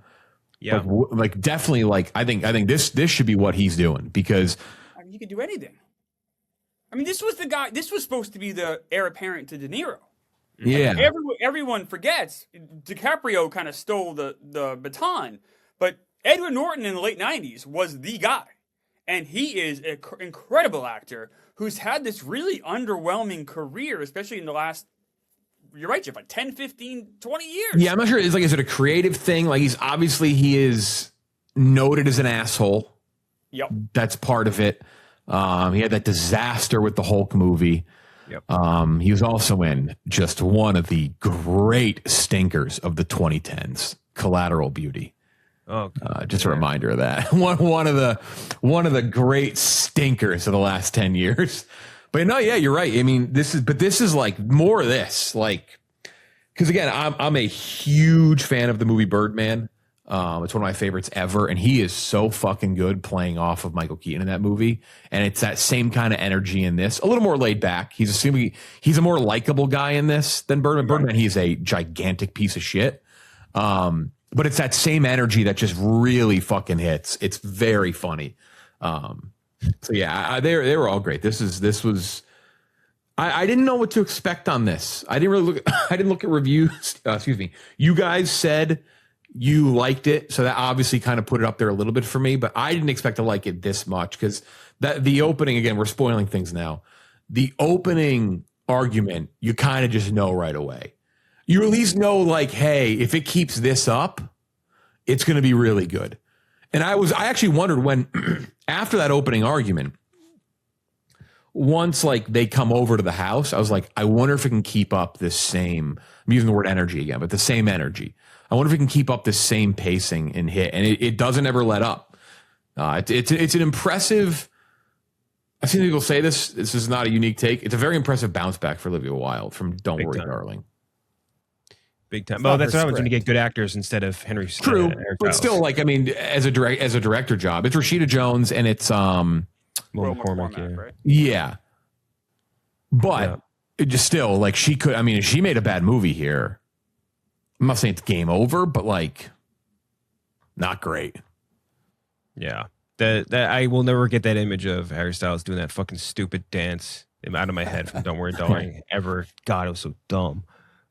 Yeah, like definitely like I think this should be what he's doing because I mean, he could do anything. I mean, this was the guy. This was supposed to be the heir apparent to De Niro. Yeah, Like, everyone forgets DiCaprio kind of stole the baton, but Edward Norton in the late 90s was the guy. And he is an incredible actor who's had this really underwhelming career, especially in the last, you're right, Jeff, like 10, 15, 20 years. Yeah, I'm not sure. Is it a creative thing? Like he is noted as an asshole. Yep. That's part of it. He had that disaster with the Hulk movie. Yep. He was also in just one of the great stinkers of the 2010s, Collateral Beauty. Oh, just a reminder of that one of the great stinkers of the last 10 years. But no, yeah, you're right. I mean, this is like more of this, like, because again, I'm a huge fan of the movie Birdman. It's one of my favorites ever, and he is so fucking good playing off of Michael Keaton in that movie. And it's that same kind of energy in this, a little more laid back. He's a more likable guy in this than Birdman. Birdman, he's a gigantic piece of shit. But it's that same energy that just really fucking hits. It's very funny. So yeah, they were all great. This was. I didn't know what to expect on this. I didn't look at reviews. Excuse me. You guys said you liked it, so that obviously kind of put it up there a little bit for me. But I didn't expect to like it this much because the opening, again, we're spoiling things now. The opening argument, you kind of just know right away. You at least know, like, hey, if it keeps this up, it's going to be really good. And I actually wondered when, after that opening argument, once like they come over to the house, I was like, I wonder if it can keep up this same, I'm using the word energy again, but the same energy. I wonder if it can keep up this same pacing and hit. And it doesn't ever let up. It's an impressive, I've seen people say this is not a unique take. It's a very impressive bounce back for Olivia Wilde from Don't Big Worry, time. Darling. Big time. Well, that's what happens when you get good actors instead of Henry. True, but still, like, I mean, as a director job, it's Rashida Jones and it's Will Will McCormick, McCormack, yeah. right? yeah, but it just still, like, she could. I mean, if she made a bad movie here, I'm not saying it's game over, but like, not great. Yeah. That I will never get that image of Harry Styles doing that fucking stupid dance out of my head from Don't Worry, Darling ever. God, it was so dumb.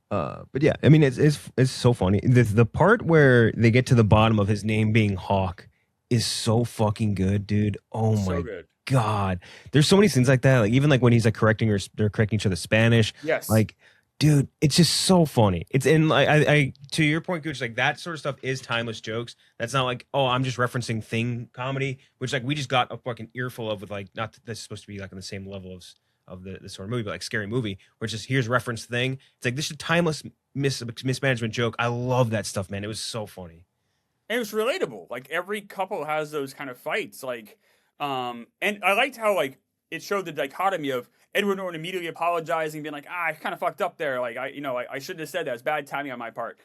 But yeah, I mean, it's so funny. The part where they get to the bottom of his name being Hawk is so fucking good, dude. Oh my God. There's so many scenes like that. Like even like when he's like they're correcting each other's Spanish. Yes. Like, dude, it's just so funny. It's in like I to your point, Gooch, like that sort of stuff is timeless jokes. That's not like, oh, I'm just referencing thing comedy, which like we just got a fucking earful of with like not that that's supposed to be like on the same level of the sort of movie, but like Scary Movie, where it's just here's reference thing. It's like this is a timeless mismanagement joke. I love that stuff, man. It was so funny. And it was relatable. Like every couple has those kind of fights. Like, and I liked how like it showed the dichotomy of Edward Norton immediately apologizing, being like, I kind of fucked up there. Like I shouldn't have said that. It's bad timing on my part.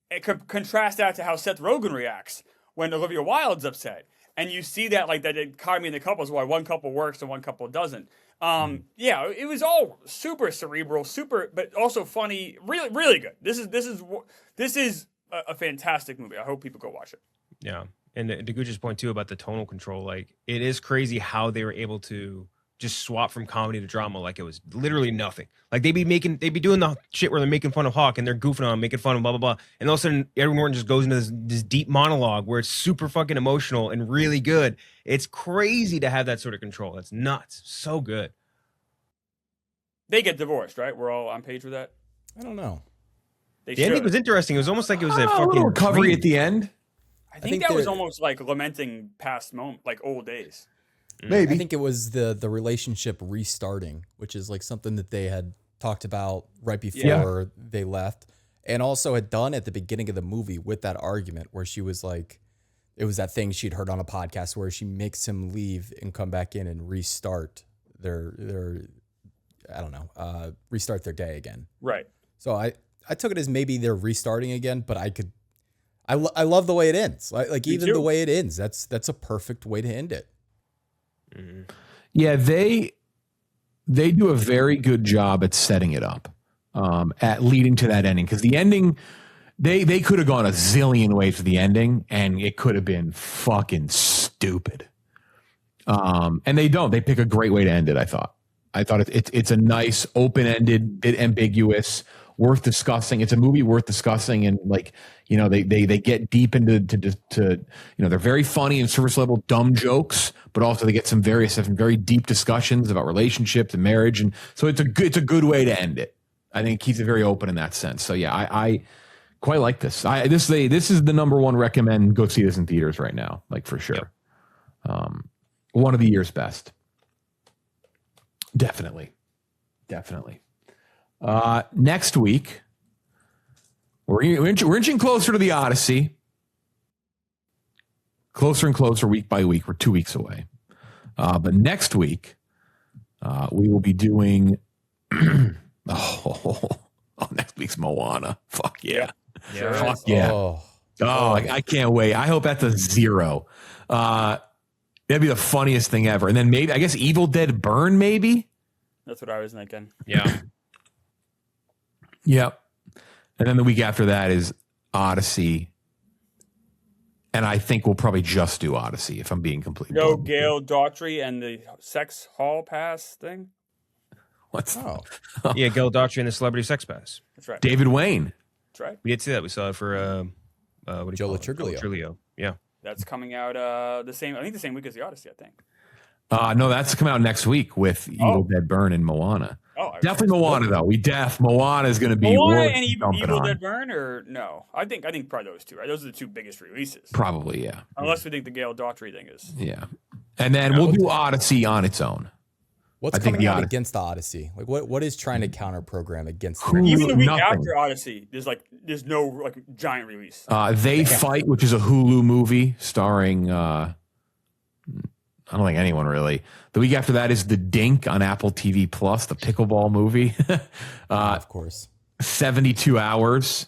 It contrast that to how Seth Rogen reacts when Olivia Wilde's upset. And you see that like that dichotomy in the couples, why one couple works and one couple doesn't. Yeah, it was all super cerebral, but also funny. Really, really good. This is a fantastic movie. I hope people go watch it. Yeah, and to Gooch's point too about the tonal control, like it is crazy how they were able to just swap from comedy to drama like it was literally nothing. Like they'd be doing the shit where they're making fun of Hawk and they're goofing on him, making fun of blah blah blah, and all of a sudden Edward Norton just goes into this deep monologue where it's super fucking emotional and really good. It's crazy to have that sort of control. It's nuts. So good. They get divorced, right? We're all on page with that. I don't know. The ending was interesting. It was almost like it was a A fucking little recovery dream. at the end. I think that was almost like lamenting past like old days. Maybe. I think it was the relationship restarting, which is like something that they had talked about right before they left, and also had done at the beginning of the movie with that argument where she was like, it was that thing she'd heard on a podcast where she makes him leave and come back in and restart their I don't know, restart their day again. Right. So I took it as maybe they're restarting again, but I love the way it ends. Like even too. the way it ends, that's a perfect way to end it. Yeah, they do a very good job at setting it up, at leading to that ending. Because the ending, they could have gone a zillion ways for the ending, and it could have been fucking stupid. And they don't. They pick a great way to end it. I thought it's a nice, open-ended, bit ambiguous, worth discussing. It's a movie worth discussing, and like they get deep into they're very funny and surface level dumb jokes, but also they get some very deep discussions about relationships and marriage, and so it's a good way to end it. I think it keeps it very open in that sense. So yeah, I quite like this. This is the number one recommend. Go see this in theaters right now, like for sure. Yep. One of the year's best. Definitely. Next week, we're inching closer to the Odyssey. Closer and closer week by week. We're 2 weeks away. But next week, we will be doing next week's Moana. Fuck yeah. Sure Fuck is. yeah. Oh, I can't wait. I hope that's a 0. That'd be the funniest thing ever. And then maybe, I guess, Evil Dead Burn, maybe? That's what I was thinking. Yeah. Yep. And then the week after that is Odyssey. And I think we'll probably just do Odyssey, if I'm being completely No blunt. Gail Daughtry and the sex hall pass thing. What's Yeah, Gail Daughtry and the Celebrity Sex Pass. That's right. David Wayne? That's right. We did see that. We saw it for what do you Joe call it? Latriglio. Joe Latriglio. Yeah. That's coming out the same week as the Odyssey, I think. No, that's coming out next week with Evil Dead Burn and Moana. Oh, Definitely Moana, though. Moana is going to be Moana worth and jumping Evil on. Dead Burn, or no? I think probably those two, right? Those are the two biggest releases. Probably, yeah. Unless we think the Gail Daughtry thing is. Yeah. And then we'll do Odyssey on its own. what's I think coming the out Odyssey- against the Odyssey? Like what is trying to counter program against the Who- Even the week Nothing. after Odyssey, there's no like giant release. They Fight, which is a Hulu movie starring, I don't think anyone really. The week after that is The Dink on Apple TV Plus, the pickleball movie. of course. 72 Hours.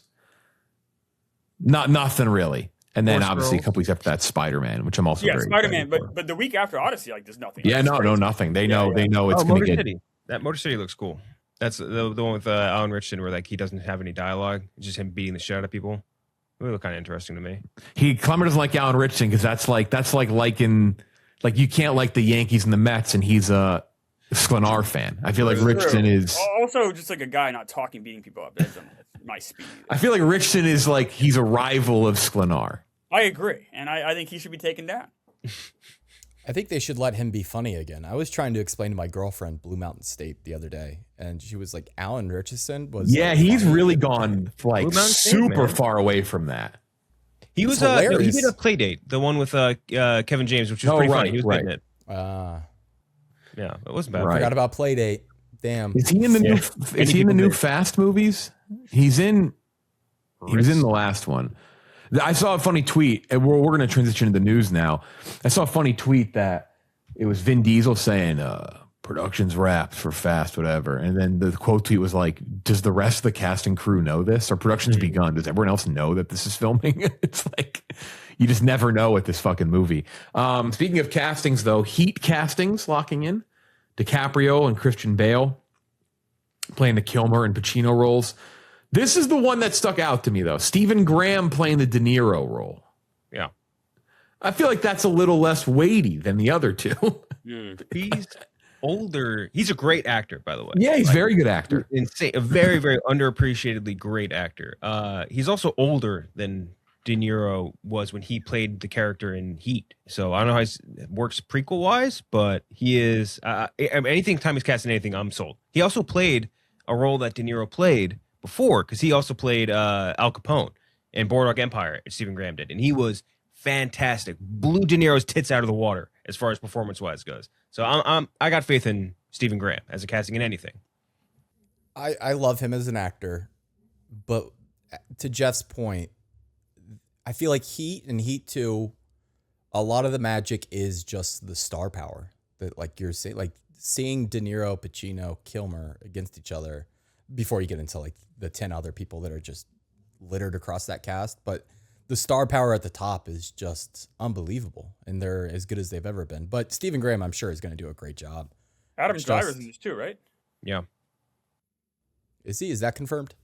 Nothing really. And then Horse obviously a Girls. couple weeks after that, Spider-Man, which I'm also Yeah, very Spider-Man, excited for. but the week after Odyssey, like there's nothing. Yeah, It's no, crazy. nothing. They know it's Oh, going Motor to get. City. That Motor City looks cool. That's the one with Alan Richardson where like he doesn't have any dialogue. It's just him beating the shit out of people. It would look kind of interesting to me. Clemmer doesn't like Alan Richardson because that's like you can't like the Yankees and the Mets, and he's a Sklenar fan. I feel like True. Richardson is. Also just like a guy not talking, beating people up. That's my speed. I feel like Richardson is like he's a rival of Sklenar. I agree, and I think he should be taken down. I think they should let him be funny again. I was trying to explain to my girlfriend Blue Mountain State the other day, and she was like, Alan Richardson was. Yeah, like, he's funny. really gone like Blue Mountain State, super man. far away from that. He was It's no, he hilarious. did a play date, the one with Kevin James, which was Oh, pretty right, funny. He was right. hitting it. Yeah, it wasn't bad. Right. Forgot about Playdate. damn. Is he in the new? Is he in the new Fast movies? He was in the last one. I saw a funny tweet, and we're going to transition to the news now. I saw a funny tweet that it was Vin Diesel saying, "Production's wrapped for Fast, whatever," and then the quote tweet was like, "Does the rest of the cast and crew know this? Or production's begun? Does everyone else know that this is filming?" It's like you just never know with this fucking movie. Speaking of castings, though, Heat castings locking in. DiCaprio and Christian Bale playing the Kilmer and Pacino roles. This is the one that stuck out to me, though. Stephen Graham playing the De Niro role. Yeah. I feel like that's a little less weighty than the other two. He's older. He's a great actor, by the way. Yeah, he's a very good actor. Insane. A very, very underappreciatedly great actor. He's also older than De Niro was when he played the character in Heat. So I don't know how it works prequel wise, but he is anything time he's casting anything, I'm sold. He also played a role that De Niro played before, because he also played Al Capone in Boardwalk Empire, Stephen Graham did, and he was fantastic. Blew De Niro's tits out of the water as far as performance wise goes. So I got faith in Stephen Graham as a casting in anything. I love him as an actor, but to Jeff's point, I feel like Heat and Heat 2, a lot of the magic is just the star power that, like you're saying, like seeing De Niro, Pacino, Kilmer against each other before you get into like the 10 other people that are just littered across that cast. But the star power at the top is just unbelievable, and they're as good as they've ever been. But Stephen Graham, I'm sure, is going to do a great job. Adam Driver's in this too, right? Yeah. Is he? Is that confirmed?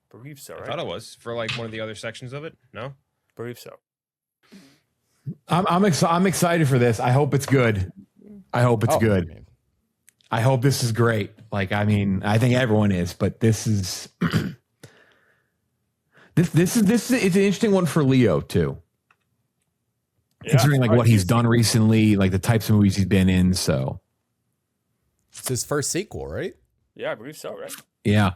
Believe so, I right? thought it was for like one of the other sections of it. No? Believe so. I'm excited for this. I hope it's good. I hope it's good. I mean, I hope this is great. Like, I mean, I think everyone is, but this is this is it's an interesting one for Leo too. Yeah, Considering like what he's done recently, like the types of movies he's been in. So it's his first sequel, right? Yeah, I believe so, right? yeah.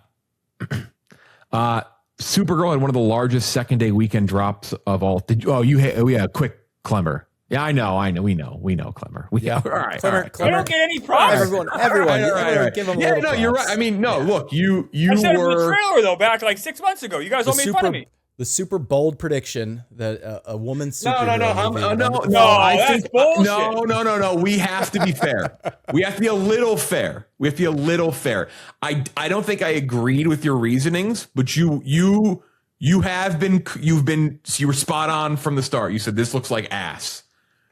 Supergirl had one of the largest second day weekend drops of all. Quick Clemmer. Yeah, I know. We know Clemmer. Yeah. All right. Clemmer, all right. I don't get any props. Everyone, All right. give him a Yeah, little no, you're props. right. I mean, no, look, you I said it in the were. trailer though, back like 6 months ago. You guys all made fun of me. The super bold prediction that a woman No. superhero movie would No, I that's think bullshit. no. We have to be fair. We have to be a little fair. I don't think I agreed with your reasonings, but you were spot on from the start. You said this looks like ass.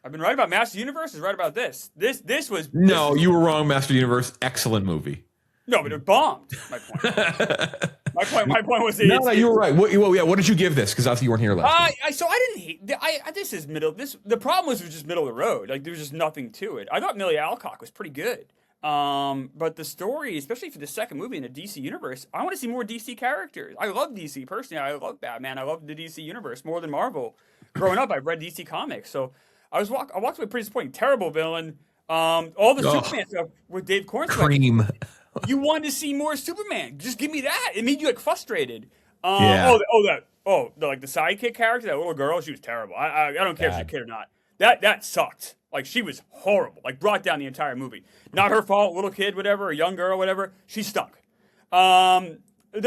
I've been right about Master Universe. Is right about this. This was You were wrong. Master Universe, excellent movie. No, but it bombed. My point. my point was No, you were right. What did you give this? Because obviously you weren't here last week. So I didn't hate. This is middle. The problem was it was just middle of the road. Like there was just nothing to it. I thought Millie Alcock was pretty good. But the story, especially for the second movie in the DC universe, I want to see more DC characters. I love DC personally. I love Batman. I love the DC universe more than Marvel. Growing up, I've read DC comics, so I walked away pretty disappointed. Terrible villain. All the Superman stuff with Dave Cornstalk. Cream. You wanted to see more Superman. Just give me that. It made you like frustrated. Yeah. The sidekick character, that little girl, she was terrible. I don't care if she's a kid or not. That sucked. Like she was horrible. Like brought down the entire movie. Not her fault. Little kid, whatever, a young girl, whatever. She stunk. The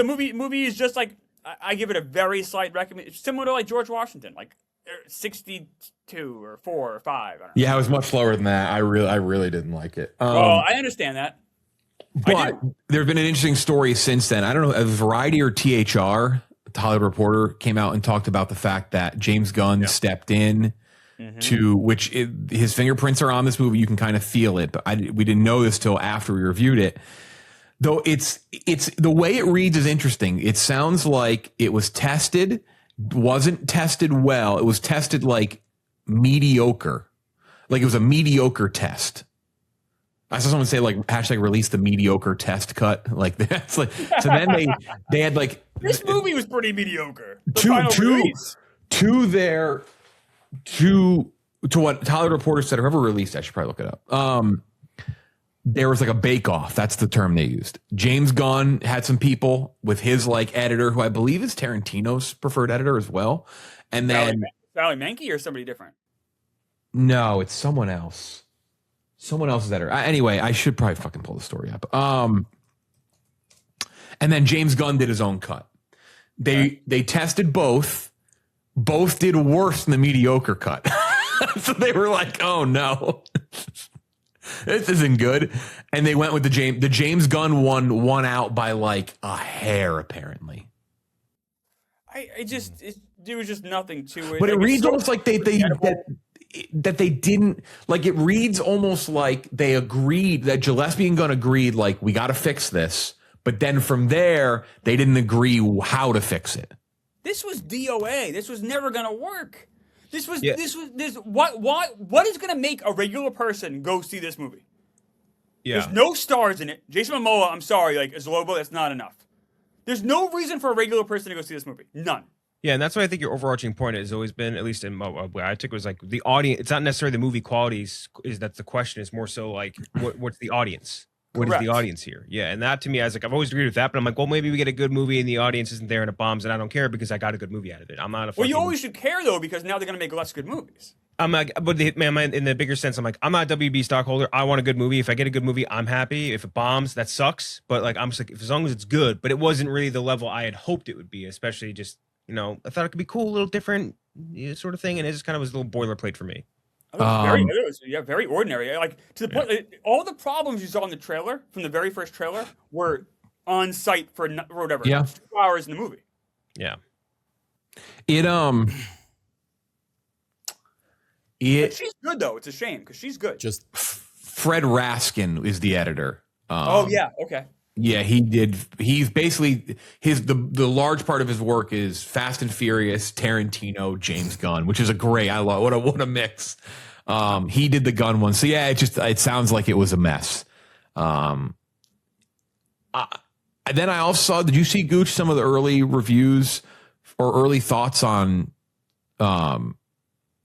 movie is just like I give it a very slight recommend. It's similar to like George Washington, like 62 or 4 or 5. I don't know. Yeah, it was much lower than that. I really didn't like it. Well, I understand that. But there's been an interesting story since then. I don't know, Variety or THR, the Hollywood Reporter, came out and talked about the fact that James Gunn stepped in to his fingerprints are on this movie. You can kind of feel it, but we didn't know this till after we reviewed it. Though it's the way it reads is interesting. It sounds like it was tested, wasn't tested well. It was tested like mediocre, like it was a mediocre test. I saw someone say like hashtag release the mediocre test cut. Like that's like so. Then they had like this movie was pretty mediocre. To what Hollywood Reporter said, or whoever released it, I should probably look it up. There was like a bake off. That's the term they used. James Gunn had some people with his like editor, who I believe is Tarantino's preferred editor as well. And then Sally Mankey or somebody different. No, it's someone else. Someone else's editor. Anyway, I should probably fucking pull the story up. and then James Gunn did his own cut. They tested both. Both did worse than the mediocre cut. So they were like, "Oh no, this isn't good." And they went with the James Gunn one won out by like a hair, apparently. There was just nothing to it. But it Like, reads so almost like they they didn't, like, it reads almost like they agreed, that Gillespie and Gunn agreed, like, we got to fix this. But then from there, they didn't agree how to fix it. This was DOA. This was never gonna work. What is gonna make a regular person go see this movie? Yeah. There's no stars in it. Jason Momoa, I'm sorry, like as Lobo, that's not enough. There's no reason for a regular person to go see this movie. None. Yeah, and that's why I think your overarching point has always been, at least in what I took, was like the audience. It's not necessarily the movie qualities is that's the question. It's more so like what's the audience? What is the audience here? Yeah, and that to me, I've always agreed with that. But I'm like, well, maybe we get a good movie and the audience isn't there and it bombs, and I don't care because I got a good movie out of it. I'm not a. Well, you always should care though, because now they're gonna make less good movies. I'm like, but in the bigger sense, I'm like, I'm not a WB stockholder. I want a good movie. If I get a good movie, I'm happy. If it bombs, that sucks. But like, I'm just like, as long as it's good. But it wasn't really the level I had hoped it would be, especially just, I thought it could be cool, a little different, sort of thing, and it just kind of was a little boilerplate for me. Very ordinary. Like, to the point, all the problems you saw in the trailer, from the very first trailer, were on site for whatever. 2 hours in the movie. Yeah. She's good though. It's a shame because she's good. Just Fred Raskin is the editor. Okay. Yeah, he's basically the large part of his work is Fast and Furious, Tarantino, James Gunn, which is I love what a mix. He did the Gunn one. So yeah, it sounds like it was a mess. Then I also saw, did you see, Gooch, some of the early reviews or early thoughts on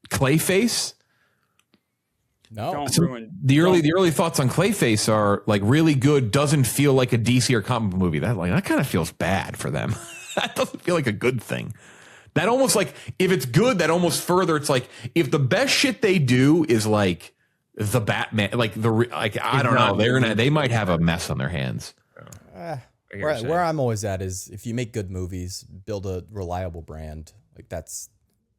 Clayface? no. The early thoughts on Clayface are like really good. Doesn't feel like a DC or comic book movie. That kind of feels bad for them. That doesn't feel like a good thing. That almost, like, if it's good, that almost further. It's like, if the best shit they do is like the Batman, I don't know, they might have a mess on their hands. Where I'm always at is, if you make good movies, build a reliable brand. Like, that's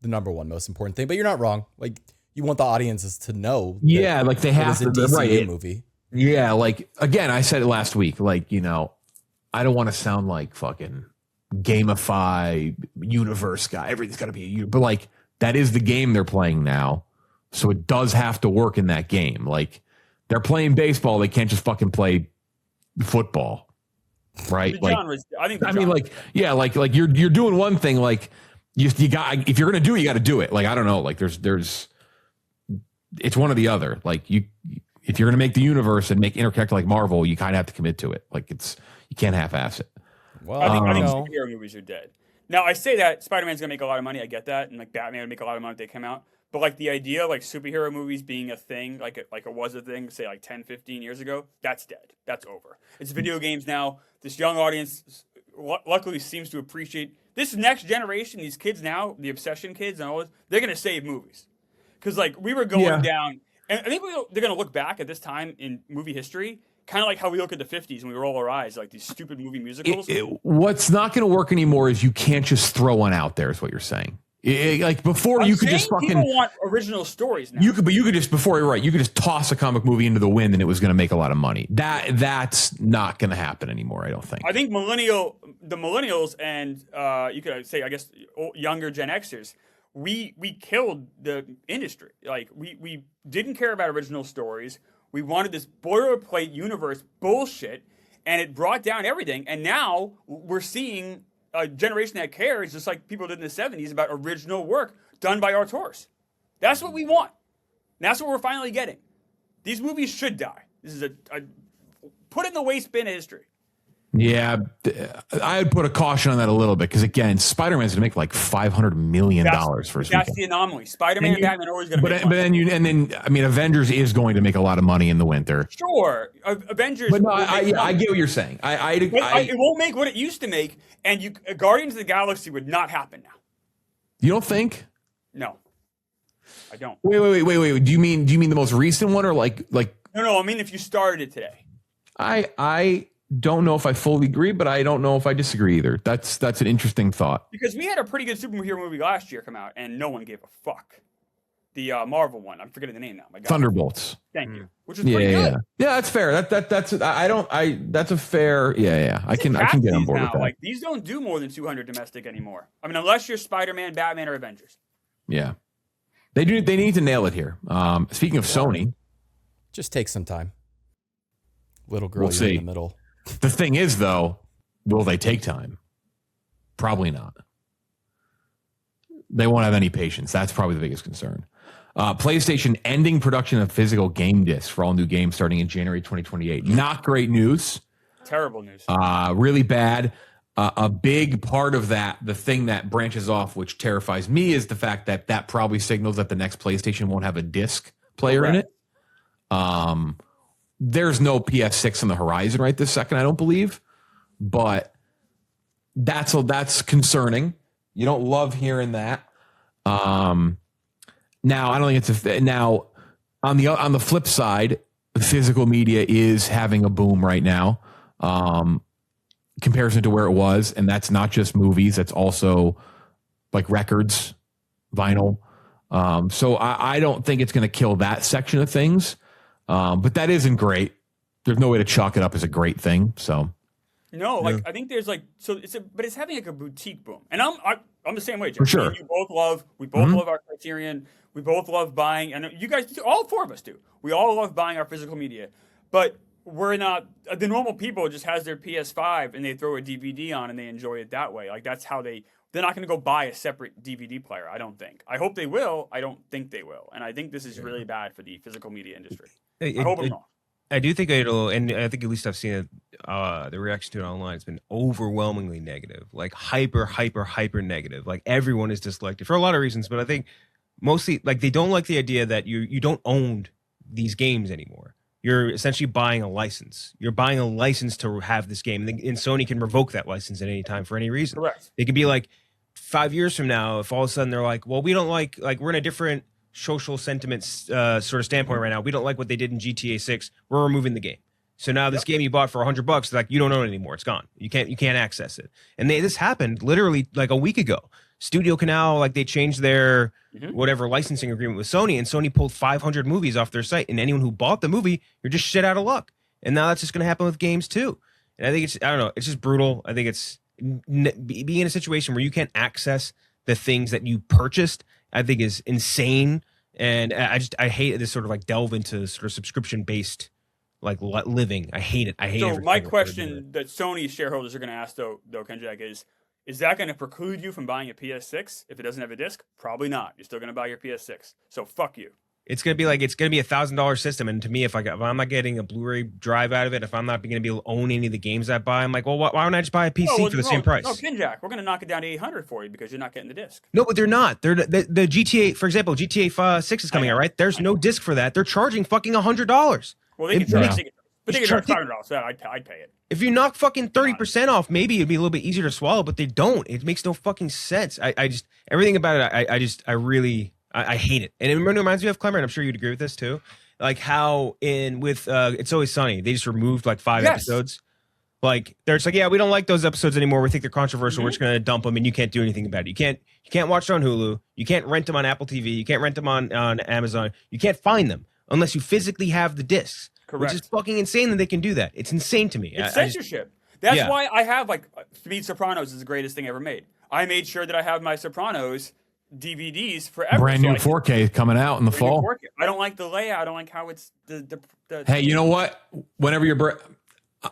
the number one most important thing. But you're not wrong. Like, you want the audiences to know. Yeah, like they have to. It's a DCU movie. Yeah, like, again, I said it last week. Like, I don't want to sound like fucking gamify universe guy. Everything's got to be but like, that is the game they're playing now. So it does have to work in that game. Like, they're playing baseball. They can't just fucking play football. Right? The genres, like you're doing one thing, like you got, if you're going to do it, you got to do it. Like, I don't know, like there's it's one or the other. Like, if you're going to make the universe and make interconnect like Marvel, you kind of have to commit to it. Like, you can't half-ass it. Well, I think superhero movies are dead. Now, I say that Spider-Man's going to make a lot of money. I get that. And like Batman would make a lot of money if they come out. But like the idea of like superhero movies being a thing, like it was a thing, say like 10, 15 years ago, that's dead. That's over. It's video games now. This young audience luckily seems to appreciate this next generation, these kids now, the obsession kids and all this, they're going to save movies. Because like we were going down, and I think they're going to look back at this time in movie history kind of like how we look at the 50s and we roll our eyes, like these stupid movie musicals. What's not going to work anymore is you can't just throw one out there, is what you're saying. Like before, you could just fucking people want original stories now. You could just, before, you're right, you could just toss a comic movie into the wind and it was going to make a lot of money. That's not going to happen anymore, I don't think. I think the millennials and you could say, I guess, younger Gen Xers, we killed the industry. Like we didn't care about original stories. We wanted this boilerplate universe bullshit, and it brought down everything. And now we're seeing a generation that cares, just like people did in the 70s, about original work done by auteurs. That's what we want. And that's what we're finally getting. These movies should die. This is a put in the waste bin of history. Yeah, I would put a caution on that a little bit, because again, Spider-Man's going to make like $500 million for his weekend. That's the anomaly. Spider-Man and Batman are always going to make money. But then Avengers is going to make a lot of money in the winter. Sure, Avengers. But no, I get what you're saying. It won't make what it used to make, and Guardians of the Galaxy would not happen now. You don't think? No, I don't. Wait. Do you mean the most recent one, or like? No. I mean, if you started it today. I don't know if I fully agree, but I don't know if I disagree either. That's an interesting thought. Because we had a pretty good superhero movie last year come out, and no one gave a fuck. The Marvel one. I'm forgetting the name now. My God. Thunderbolts. Thank you. Which is pretty good. Yeah, that's fair. That's a fair. Yeah. I can get on board with that. Like, these don't do more than 200 domestic anymore. I mean, unless you're Spider-Man, Batman, or Avengers. Yeah, they do. They need to nail it here. Speaking of Sony, just take some time. Little girl, we'll you're in see. the middle. The thing is, though, will they take time? Probably not. They won't have any patience. That's probably the biggest concern. PlayStation ending production of physical game discs for all new games starting in January 2028. Not great news. Terrible news. Really bad. A big part of that, the thing that branches off, which terrifies me, is the fact that that probably signals that the next PlayStation won't have a disc player in it. There's no PS6 on the horizon right this second, I don't believe. But that's concerning. You don't love hearing that. Now, I don't think it's now on the flip side, physical media is having a boom right now, comparison to where it was, and that's not just movies; that's also like records, vinyl. So I don't think it's going to kill that section of things, but that isn't great. There's no way to chalk it up as a great thing. So no, like I think there's like but it's having like a boutique boom, and I'm the same way, Jeff. For sure. We both love our Criterion. We both love buying, and you guys, all four of us do. We all love buying our physical media, but we're not. The normal people just has their PS5 and they throw a DVD on and they enjoy it that way. Like that's how they're not going to go buy a separate DVD player. I don't think. I hope they will. I don't think they will, and I think this is really bad for the physical media industry. I hope I'm wrong. I do think it'll, and I think at least I've seen it, the reaction to it online has been overwhelmingly negative, like hyper negative. Like everyone is disliked it for a lot of reasons, but I think mostly like they don't like the idea that you don't own these games anymore. You're essentially buying a license. You're buying a license to have this game, and Sony can revoke that license at any time for any reason. Correct. They could be like 5 years from now, if all of a sudden they're like, well, we don't like we're in a different social sentiment sort of standpoint right now. We don't like what they did in GTA 6. We're removing the game. So now this game you bought for $100, like you don't own it anymore. It's gone. You can't access it. And this happened literally like a week ago. Studio Canal, like they changed their whatever licensing agreement with Sony, and Sony pulled 500 movies off their site. And anyone who bought the movie, you're just shit out of luck. And now that's just going to happen with games too. And I think I don't know, it's just brutal. I think it's being in a situation where you can't access the things that you purchased, I think is insane. And I hate this sort of like delve into sort of subscription based like living. I hate it. I hate it. So my question that Sony shareholders are going to ask though, Kenjac, is that going to preclude you from buying a PS6 if it doesn't have a disc? Probably not. You're still going to buy your PS6. So fuck you. It's gonna be $1,000 system, and to me, if I'm not getting a Blu-ray drive out of it, if I'm not going to be able to own any of the games I buy, I'm like, well, why don't I just buy a PC for the same price? No, Kenjac, we're going to knock it down to $800 for you because you're not getting the disc. No, but they're not. They're the GTA, for example, GTA 6 is coming out, right? There's no disc for that. They're charging fucking $100. Well, they can charge $500. So I'd pay it. If you knock fucking 30% off, maybe it'd be a little bit easier to swallow, but they don't. It makes no fucking sense. I just everything about it. I hate it. And it reminds me of Clemmer, and I'm sure you'd agree with this too. Like how with It's Always Sunny, they just removed like 5 episodes. Like they're just like, yeah, we don't like those episodes anymore. We think they're controversial. We're just gonna dump them, and you can't do anything about it. You can't watch them on Hulu. You can't rent them on Apple TV. You can't rent them on Amazon. You can't find them unless you physically have the discs. Correct. Which is fucking insane that they can do that. It's insane to me. It's censorship. That's why I have to me, Sopranos is the greatest thing ever made. I made sure that I have my Sopranos DVDs forever. Brand new 4K coming out in the fall. I don't like the layout. I don't like how it's the Hey, you know what? Whenever you're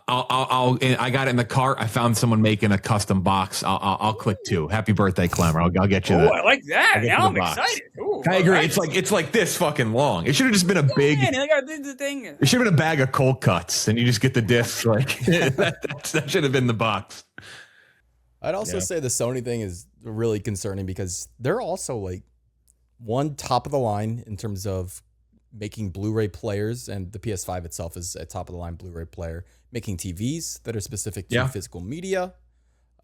I got it in the cart. I found someone making a custom box. I'll click too. Happy birthday, Clemmer. I'll get you that. I like that. Now I'm excited. Ooh, I agree. It's like this fucking long. It should have just been a big. Man, I gotta do the thing. It should have been a bag of cold cuts, and you just get the discs. Like that should have been the box. I'd also say the Sony thing is really concerning because they're also like one top of the line in terms of making Blu-ray players, and the PS5 itself is a top of the line Blu-ray player, making TVs that are specific to physical media.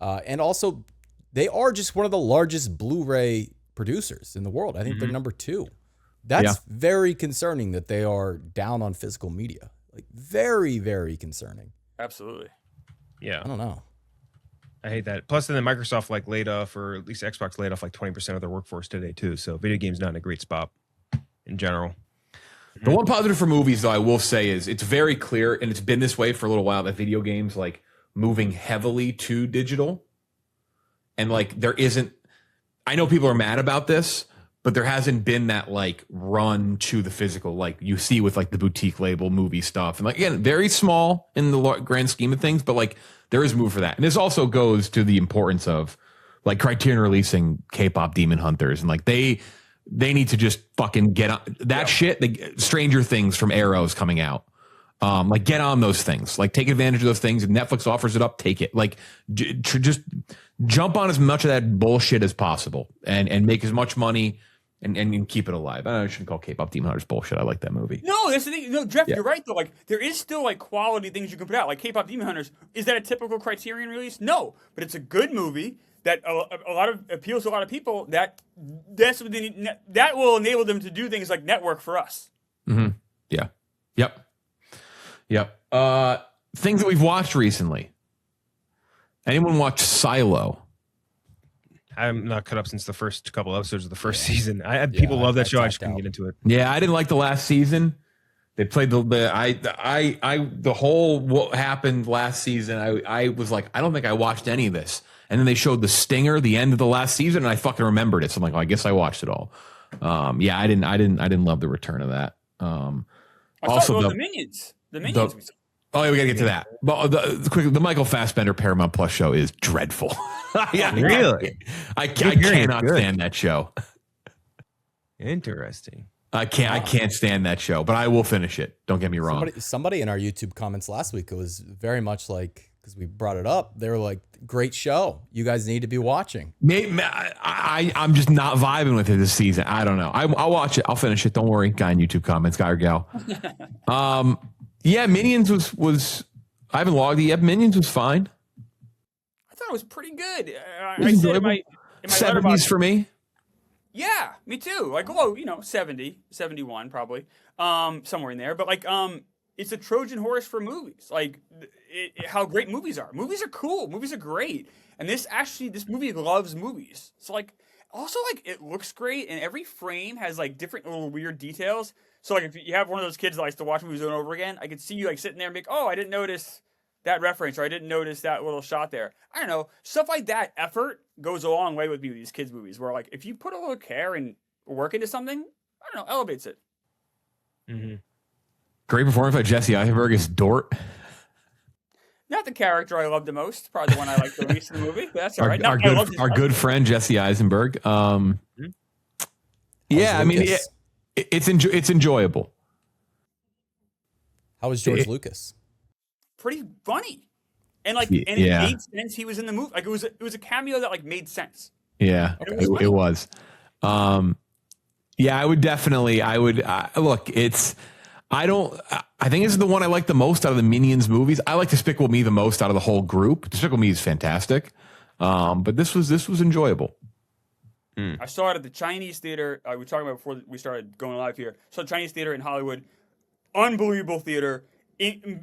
And also they are just one of the largest Blu-ray producers in the world. I think they're number 2. That's very concerning that they are down on physical media. Like very, very concerning. Absolutely. Yeah. I don't know. I hate that. Plus, then Microsoft like laid off, or at least Xbox laid off like 20% of their workforce today too. So video games not in a great spot in general. The one positive for movies, though, I will say is it's very clear, and it's been this way for a little while, that video games like moving heavily to digital, and like there isn't. I know people are mad about this, but there hasn't been that like run to the physical like you see with like the boutique label movie stuff, and like again, very small in the grand scheme of things, but like there is move for that, and this also goes to the importance of like Criterion releasing K-pop Demon Hunters, and like they need to just fucking get on that shit. Stranger Things from Arrow's coming out. Like get on those things, like take advantage of those things. If Netflix offers it up, take it. Like just jump on as much of that bullshit as possible and make as much money and keep it alive. I shouldn't call K-pop Demon Hunters bullshit. I like that movie. No, that's the thing. No, Jeff, you're right though. Like there is still like quality things you can put out. Like K-pop Demon Hunters, is that a typical Criterion release? No, but it's a good movie that a lot of appeals to a lot of people. That's what they need, that will enable them to do things like network for us. Mm-hmm. Yeah. Yep. Things that we've watched recently. Anyone watch Silo? I'm not caught up since the first couple episodes of the first season. People love that show. I just couldn't get into it. Yeah, I didn't like the last season. They played the whole what happened last season. I was like, I don't think I watched any of this. And then they showed the stinger, the end of the last season, and I fucking remembered it. So I'm like, oh, I guess I watched it all. Yeah, I didn't love the return of that. Also, the Minions. The Minions. Oh, yeah, we gotta get to that. But the Michael Fassbender Paramount Plus show is dreadful. Really? I cannot stand that show. Interesting. I can't stand that show, but I will finish it. Don't get me wrong. Somebody in our YouTube comments last week, it was very much like, because we brought it up, they were like, great show. You guys need to be watching. I'm just not vibing with it this season. I don't know. I'll watch it. I'll finish it. Don't worry. Guy in YouTube comments, guy or gal. Yeah, Minions was I haven't logged it yet. Minions was fine. I thought it was pretty good. I said in my 70s for me. Yeah, me too. Like, 70, 71 probably, somewhere in there. But like, it's a Trojan horse for movies. Like, how great movies are. Movies are cool. Movies are great. And this movie loves movies. So like, also like, it looks great, and every frame has like different little weird details. So like, if you have one of those kids that likes to watch movies over and over again, I could see you like sitting there and be like, oh, I didn't notice that reference, or I didn't notice that little shot there. I don't know. Stuff like that, effort goes a long way with me with these kids' movies, where like, if you put a little care and work into something, I don't know, elevates it. Mm-hmm. Great performance by Jesse Eisenberg as Dort. Not the character I love the most. Probably the one I like the least in the movie. But that's all right. Our good friend Jesse Eisenberg. Yeah, I mean, it's enjoyable. How was George Lucas? Pretty funny, and like, it made sense. He was in the movie. Like, it was a cameo that like made sense. Yeah, it was. Yeah, I would look. I think this is the one I like the most out of the Minions movies. I like Despicable Me the most out of the whole group. Despicable Me is fantastic, but this was enjoyable. I saw it at the Chinese theater. We were talking about before we started going live here. So Chinese theater in Hollywood, unbelievable theater.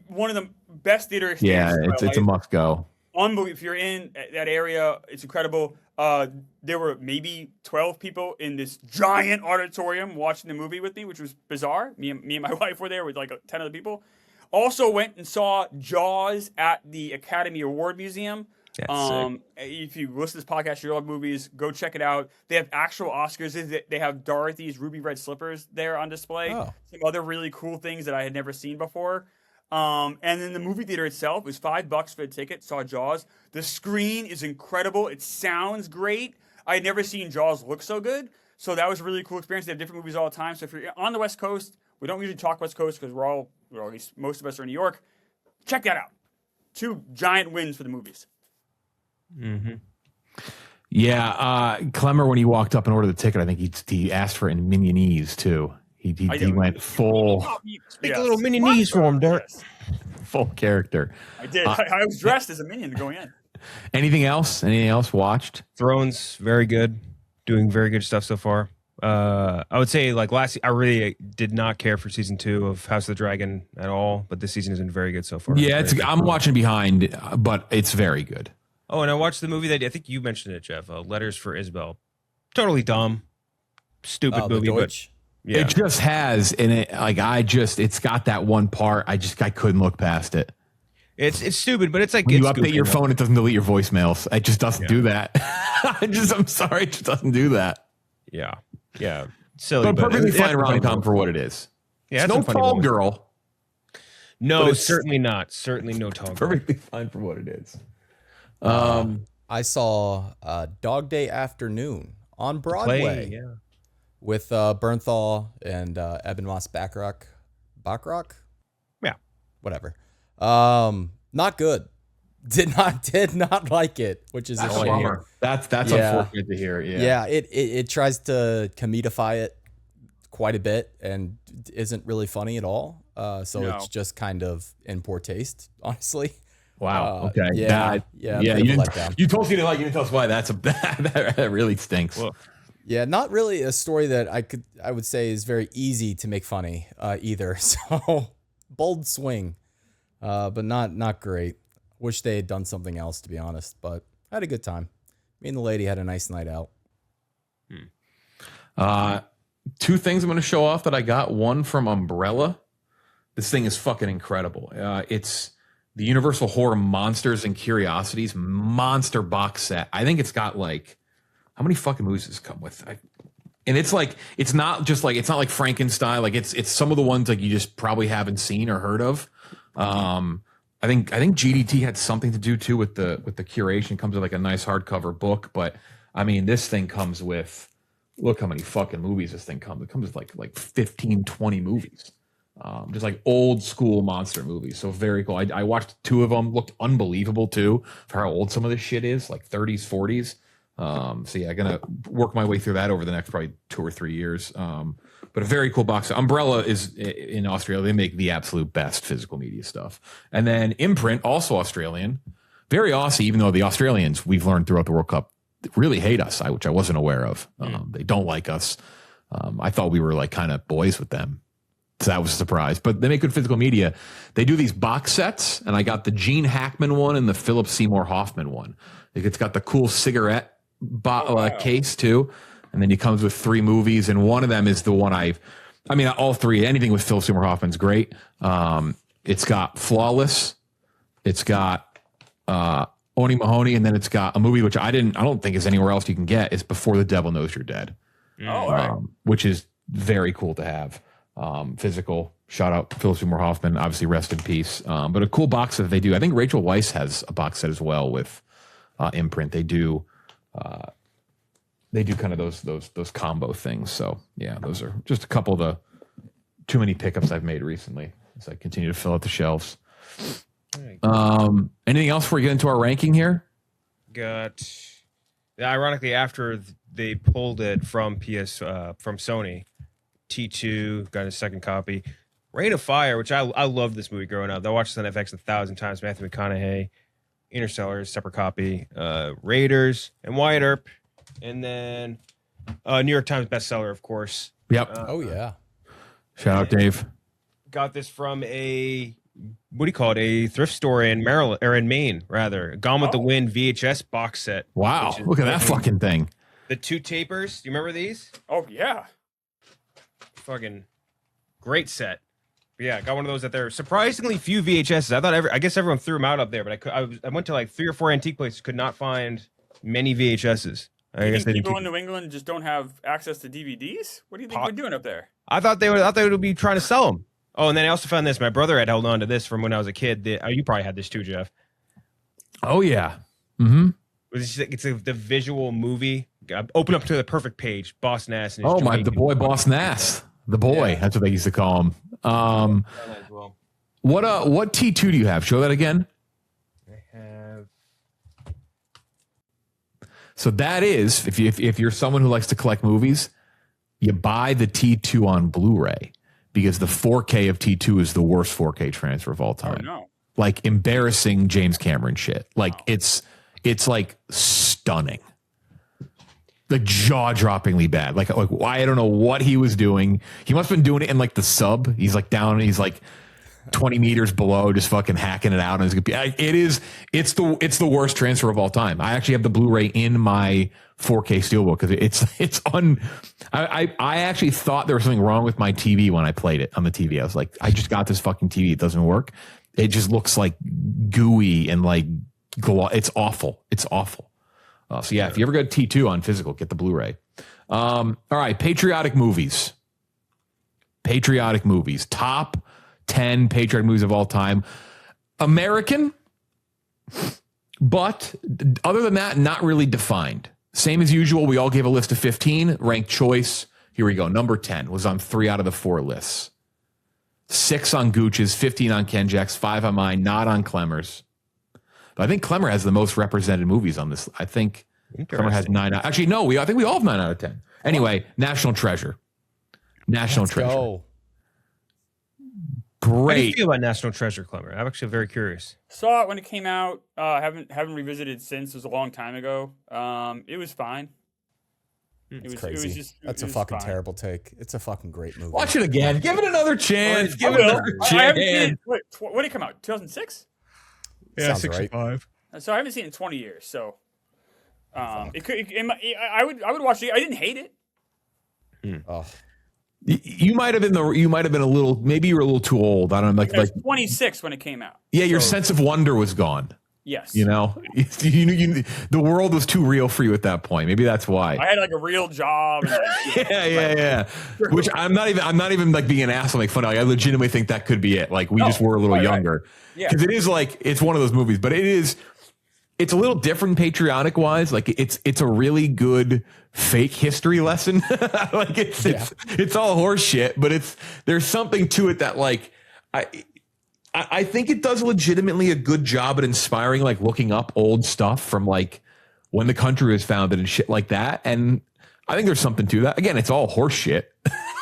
One of the best theater experiences. Yeah, it's a must go. Unbelievable. If you're in that area, it's incredible. There were maybe 12 people in this giant auditorium watching the movie with me, which was bizarre. Me and my wife were there with like 10 other people. Also went and saw Jaws at the Academy Award Museum. If you listen to this podcast, you love movies, go check it out. They have actual Oscars. They have Dorothy's ruby red slippers there on display. Oh. Some other really cool things that I had never seen before. And then the movie theater itself was $5 for the ticket. Saw Jaws. The screen is incredible. It sounds great. I had never seen Jaws look so good. So that was a really cool experience. They have different movies all the time. So if you're on the West Coast, we don't usually talk West Coast because at least most of us are in New York. Check that out. 2 giant wins for the movies. Mm-hmm. Yeah, Clemmer, when he walked up and ordered the ticket, I think he asked for it in Minionese too. He went full. Speak a little Minionese for him, Derek. Full character. I did. I was dressed as a minion going in. Anything else? Anything else watched? Thrones, very good. Doing very good stuff so far. I would say like I really did not care for season 2 of House of the Dragon at all, but this season has been very good so far. Yeah, I'm watching behind, but it's very good. Oh, and I watched the movie that I think you mentioned it, Jeff. Letters for Isabel. Totally dumb, stupid movie, but yeah, it just has, and it's got that one part. I couldn't look past it. It's stupid, but it's like when you it's update your phone, it doesn't delete your voicemails. It just doesn't do that. I'm sorry, it just doesn't do that. Yeah. Silly, but perfectly fine rom-com for what it is. Yeah, it's no tall girl. No, certainly not. Certainly no tall girl. Perfectly fine for what it is. I saw Dog Day Afternoon on Broadway with Bernthal and Eben Moss Bacharach. Yeah. Whatever. Not good. Did not like it, which is a shame. That's unfortunate to hear. Yeah. It tries to comedify it quite a bit and isn't really funny at all. It's just kind of in poor taste, honestly. Wow. Okay. Yeah. You told us you didn't tell us why. That really stinks. Well, yeah, not really a story that I would say is very easy to make funny either. So bold swing, but not great. Wish they had done something else, to be honest. But I had a good time. Me and the lady had a nice night out. Two things I'm going to show off that I got. One from Umbrella. This thing is fucking incredible. It's the Universal Horror Monsters and Curiosities monster box set. I think it's got like, how many fucking movies does it come with? And it's like, it's not like Frankenstein. Like it's some of the ones like you just probably haven't seen or heard of. I think GDT had something to do too with the curation. It comes with like a nice hardcover book, but I mean, this thing comes with, look how many fucking movies this thing comes. It comes with like 15, 20 movies. Just like old school monster movies. So very cool. I watched 2 of them, looked unbelievable too for how old some of this shit is, like 30s, 40s. So yeah, gonna work my way through that over the next probably 2 or 3 years. But a very cool box. Umbrella is in Australia. They make the absolute best physical media stuff. And then Imprint, also Australian, very Aussie, even though the Australians, we've learned throughout the World Cup, really hate us, which I wasn't aware of. They don't like us. I thought we were like kind of boys with them. So that was a surprise. But they make good physical media. They do these box sets, and I got the Gene Hackman one and the Philip Seymour Hoffman one. It's got the cool cigarette case too. And then he comes with 3 movies, and one of them is the one all 3, anything with Philip Seymour Hoffman's great. It's got Flawless. It's got Oni Mahoney, and then it's got a movie which I don't think is anywhere else you can get. It's Before the Devil Knows You're Dead. Which is very cool to have. Physical. Shout out Philip Seymour Hoffman, obviously rest in peace. But a cool box set they do. I think Rachel Weisz has a box set as well with Imprint. They do kind of those combo things. So yeah, those are just a couple of the too many pickups I've made recently as I continue to fill out the shelves. Anything else before we get into our ranking here? Ironically, after they pulled it from from Sony, T2 got a second copy. Reign of Fire, which I loved this movie growing up. I watched this on FX 1,000 times. Matthew McConaughey. Interstellar, separate copy. Raiders and Wyatt Earp. And then New York Times bestseller, of course. Yep. Oh, yeah. Shout out, Dave. Got this from a thrift store in Maryland, or in Maine, rather. Gone with the Wind VHS box set. Wow. Look at that fucking thing. The 2 tapers. Do you remember these? Oh, yeah. Fucking great set. But yeah, got one of those that there are surprisingly few VHSs. I guess everyone threw them out up there, but I went to like 3 or 4 antique places, could not find many VHSs. I guess people in New England just don't have access to DVDs? What do you think we're doing up there? I thought they would be trying to sell them. Oh, and then I also found this. My brother had held on to this from when I was a kid. You probably had this too, Jeff. Oh yeah. Mm-hmm. It's the visual movie. Open up to the perfect page. Boss Nass. And the boy Boss Nass. The boy. Yeah. That's what they used to call him. What T2 do you have? Show that again. I have. So that is, if you're someone who likes to collect movies, you buy the T2 on Blu-ray because the 4K of T2 is the worst 4K transfer of all time. Oh, no. Like embarrassing James Cameron shit. Like it's like stunning. like jaw-droppingly bad. Like I don't know what he was doing. He must have been doing it in like the sub. He's like down. He's like 20 meters below, just fucking hacking it out. And it's the worst transfer of all time. I actually have the Blu-ray in my 4K Steelbook because I actually thought there was something wrong with my TV when I played it on the TV. I was like, I just got this fucking TV. It doesn't work. It just looks like gooey and like it's awful. It's awful. So yeah, if you ever go to T2 on physical, get the Blu-ray. All right, patriotic movies. Patriotic movies. Top 10 patriotic movies of all time. American, but other than that, not really defined. Same as usual, we all gave a list of 15. Ranked choice. Here we go. Number 10 was on 3 out of the 4 lists. 6 on Gooch's, 15 on Kenjac's, 5 on mine, not on Clemmer's. But I think Clemmer has the most represented movies on this. I think Clemmer has 9. Actually, no, I think we all have 9 out of 10. Anyway, National Treasure. National Treasure. Go. How do you Great. feel about National Treasure, Clemmer? I'm actually very curious. Saw it when it came out. Haven't revisited since. It was a long time ago. It was fine. It's crazy. That's a fucking terrible take. It's a fucking great movie. Watch it again. Give it another chance. Give I it will. another I haven't seen chance. it. When did it come out? 2006. Yeah, Sounds 65. So I haven't seen it in 20 years. So, it could. I would watch it. I didn't hate it. Oh, You might have been a little. Maybe you were a little too old. I don't know. It was 26 when it came out. Yeah, your So, sense of wonder was gone. Yes. You know, the world was too real for you at that point. Maybe that's why. I had like a real job. And, like, Yeah. Which I'm not even like being an asshole, make fun of. Like, I legitimately think that could be it. Like we just were a little younger. Yeah. Because it is like it's one of those movies, but it's a little different patriotic wise. Like it's a really good fake history lesson. Like it's all horse shit, but there's something to it that like I think it does legitimately a good job at inspiring, like looking up old stuff from like when the country was founded and shit like that. And I think there's something to that. Again, it's all horse shit,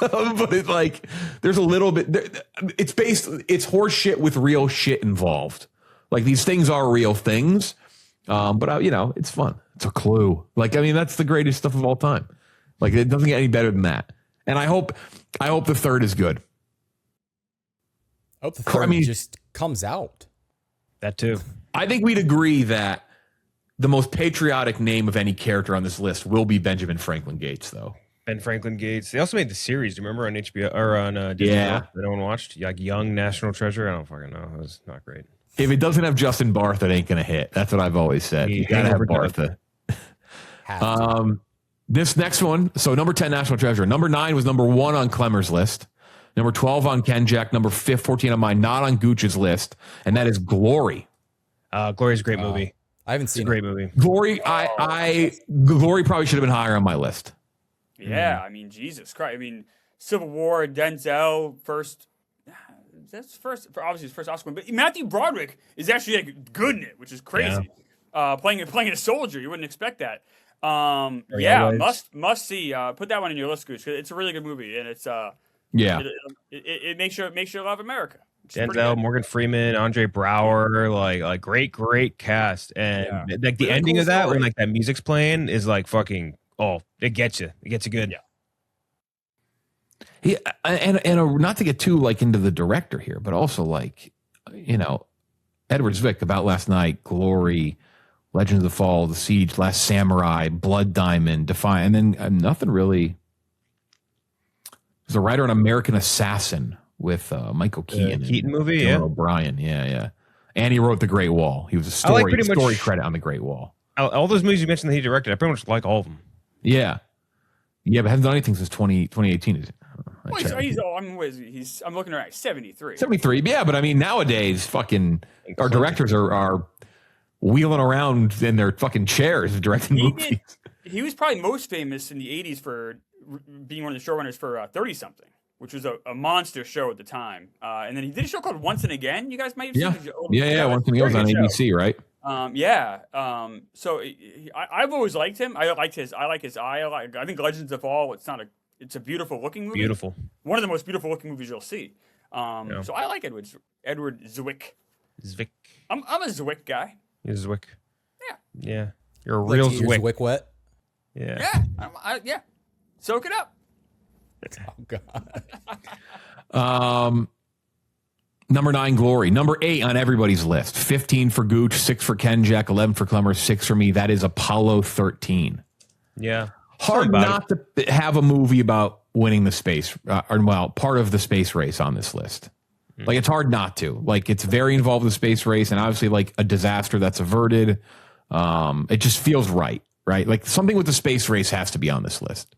but it's like there's a little bit. It's horse shit with real shit involved. Like these things are real things, but it's fun. It's a clue. Like I mean, that's the greatest stuff of all time. Like it doesn't get any better than that. And I hope the third is good. I hope the third just comes out. That too. I think we'd agree that the most patriotic name of any character on this list will be Benjamin Franklin Gates, though. Ben Franklin Gates. They also made the series. Do you remember on HBO or on Disney that no one watched? Like Young National Treasure. I don't fucking know. It was not great. If it doesn't have Justin Bartha, it ain't gonna hit. That's what I've always said. You gotta have Bartha. This next one. So number 10, National Treasure. Number 9 was number 1 on Clemmer's list. Number 12 on Kenjac. Number 14 on mine, not on Gooch's list, and that is Glory. Glory's a great movie. I haven't seen It's a great movie. Glory. Glory probably should have been higher on my list. Yeah, I mean, Jesus Christ. I mean, Civil War, Denzel, obviously his first Oscar win. But Matthew Broderick is actually like good in it, which is crazy. Playing a soldier, you wouldn't expect that. Must see. Put that one in your list, Gooch. It's a really good movie, and it's it makes you love America. Denzel, Morgan Freeman, Andre Brower, like great cast, and like the really ending cool of that story. when like that music's playing is like fucking it gets you good. Yeah, and not to get too like into the director here, but also like Edward Zwick, About Last Night, Glory, Legend of the Fall, The Siege, Last Samurai, Blood Diamond, Defiant, and then nothing really. There's a writer on American Assassin with Michael Keaton. Keaton movie, Dylan O'Brien, yeah. And he wrote The Great Wall. He was a story credit on The Great Wall. All those movies you mentioned that he directed, I pretty much like all of them. Yeah, but hasn't done anything since 2018, is it? I'm looking at 73. 73, yeah, but I mean, nowadays, fucking, our directors are wheeling around in their fucking chairs directing movies. He was probably most famous in the 80s for being one of the showrunners for 30-something, which was a monster show at the time. And then he did a show called Once and Again. You guys might have seen it. Yeah. Once and Again was on ABC, right? So I've always liked him. I like his eye. I think Legends of All. It's a beautiful looking movie. Beautiful. One of the most beautiful looking movies you'll see. So I like Edward Zwick. I'm a Zwick guy. You're Zwick. Yeah. Yeah. You're a real Like to eat your Zwick. Zwick wet. Yeah. Yeah. Soak it up. Oh God. Number 9, Glory. Number 8 on everybody's list. 15 for Gooch, 6 for Kenjac, 11 for Clemmer, 6 for me. That is Apollo 13. Yeah. Hard not to have a movie about winning the space, part of the space race on this list. Like, it's hard not to. Like, it's very involved with the space race, and obviously, like, a disaster that's averted. It just feels right? Like, something with the space race has to be on this list.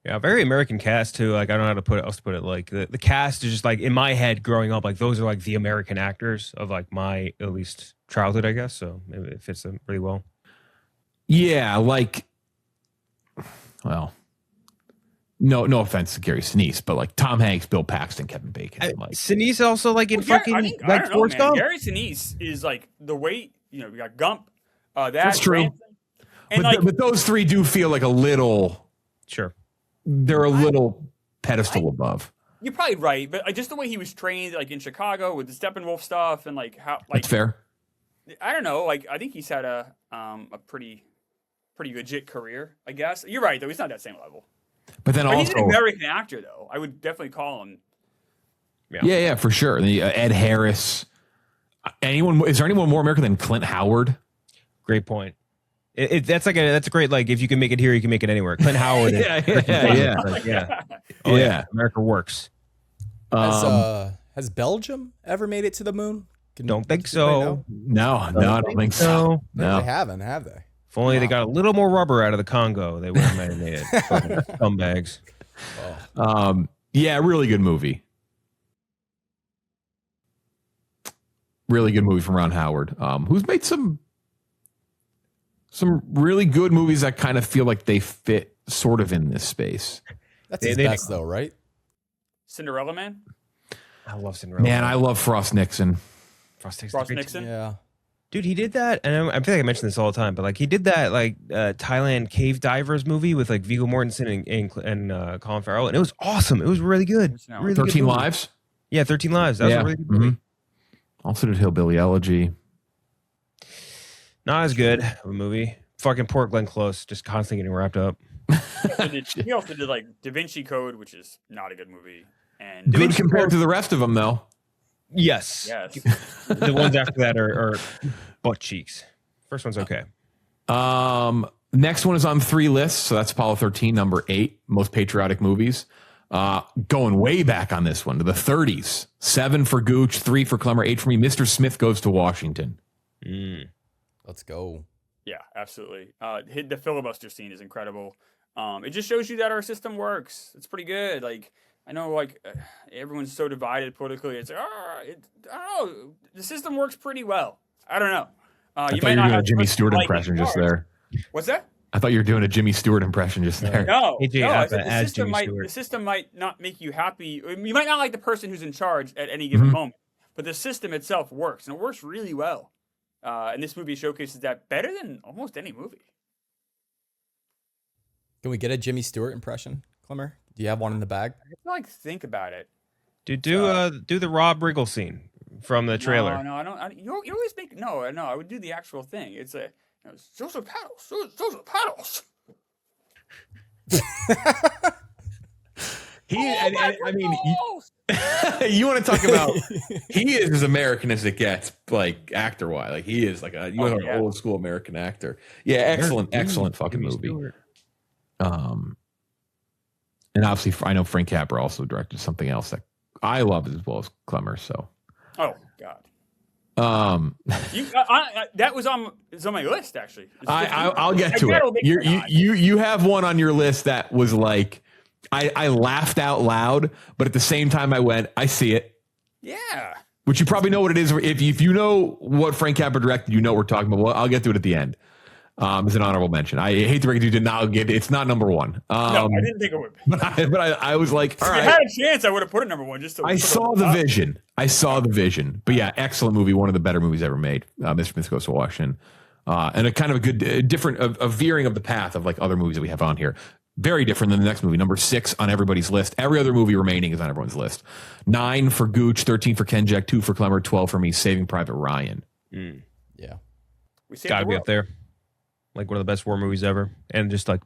Yeah, very American cast too. Like, I don't know how to put it. Like, the cast is just like, in my head growing up, like, those are like the American actors of like my at least childhood, I guess. So maybe it fits them pretty well. Yeah, like, well, no offense to Gary Sinise, but like Tom Hanks, Bill Paxton, Kevin Bacon. Like, Sinise also like in fucking I like don't know, Forrest man. Gump. Gary Sinise is like the way, we got Gump. That's true. Branson, and but those three do feel like a little. Sure. They're a little pedestal above. You're probably right, but just the way he was trained, like in Chicago with the Steppenwolf stuff, and like how, like, That's fair. I don't know. Like, I think he's had a pretty legit career. I guess you're right, though. He's not that same level. But then he's also an American actor, though. I would definitely call him. Yeah, for sure. Ed Harris. Is there anyone more American than Clint Howard? Great point. That's a great, like, if you can make it here, you can make it anywhere. Clint Howard. Yeah. America works. Has Belgium ever made it to the moon? Don't think so. No, I don't think so. No, They haven't, have they? If only they got a little more rubber out of the Congo, they would have made it. Fucking scumbags. Yeah, really good movie. Really good movie from Ron Howard, who's made some really good movies that kind of feel like they fit sort of in this space. That's his best, though, right? Cinderella Man? I love Cinderella. Man, I love Frost Nixon. Frost Nixon? Yeah. Dude, he did that, and I feel like I mention this all the time, but like he did that like Thailand Cave Divers movie with like Viggo Mortensen and Colin Farrell, and it was awesome. It was really good. Really 13 good Lives? Yeah, 13 Lives. That was a really good movie. Also did Hillbilly Elegy. Not as good of a movie. Fucking poor Glenn Close, just constantly getting wrapped up. He also did like Da Vinci Code, which is not a good movie. And Good compared to the rest of them, though. Yes. The ones after that are butt cheeks. First one's okay. Next one is on 3 lists, so that's Apollo 13, number 8, most patriotic movies. Going way back on this one to the 30s. 7 for Gooch, 3 for Clemmer, 8 for me. Mr. Smith Goes to Washington. Let's go. Yeah, absolutely. The filibuster scene is incredible. It just shows you that our system works. It's pretty good. Like, I know, like, everyone's so divided politically. It's I don't know. The system works pretty well. I don't know. I thought you were doing a Jimmy Stewart impression just there. What's that? I thought you were doing a Jimmy Stewart impression just there. No, AJ no. Appa The as system Jimmy Stewart. the system might not make you happy. You might not like the person who's in charge at any given moment, but the system itself works, and it works really well. And this movie showcases that better than almost any movie. Can we get a Jimmy Stewart impression, Clemmer? Do you have one in the bag? I have to like think about it. Dude, do the Rob Riggle scene from the trailer. No, I don't. You always make no. I would do the actual thing. It's those are paddles. Those are paddles. I mean, you want to talk about? He is as American as it gets, like actor wise. Like he is like an old school American actor. Yeah, excellent fucking movie. And obviously, I know Frank Capra also directed something else that I love as well as Clemmer. So, oh God. That was on my list actually. I'll get to it. You have one on your list that was like I laughed out loud, but at the same time I went, I see it. Yeah. Which you probably know what it is. If you know what Frank Capra directed, you know what we're talking about. Well, I'll get to it at the end. As an honorable mention. I hate to break it to you, did not get it's not number one. No, I didn't think it would. But I was like, all right. If I had a chance, I would have put it number one. I saw the vision. But yeah, excellent movie. One of the better movies ever made. Mr. Smith Goes to Washington. And a kind of a good, different, a veering of the path of like other movies that we have on here. Very different than the next movie. Number 6 on everybody's list. Every other movie remaining is on everyone's list. 9 for Gooch, 13 for Kenjac, 2 for Clemmer, 12 for me. Saving Private Ryan. Yeah. We Gotta be up there. like one of the best war movies ever, and just like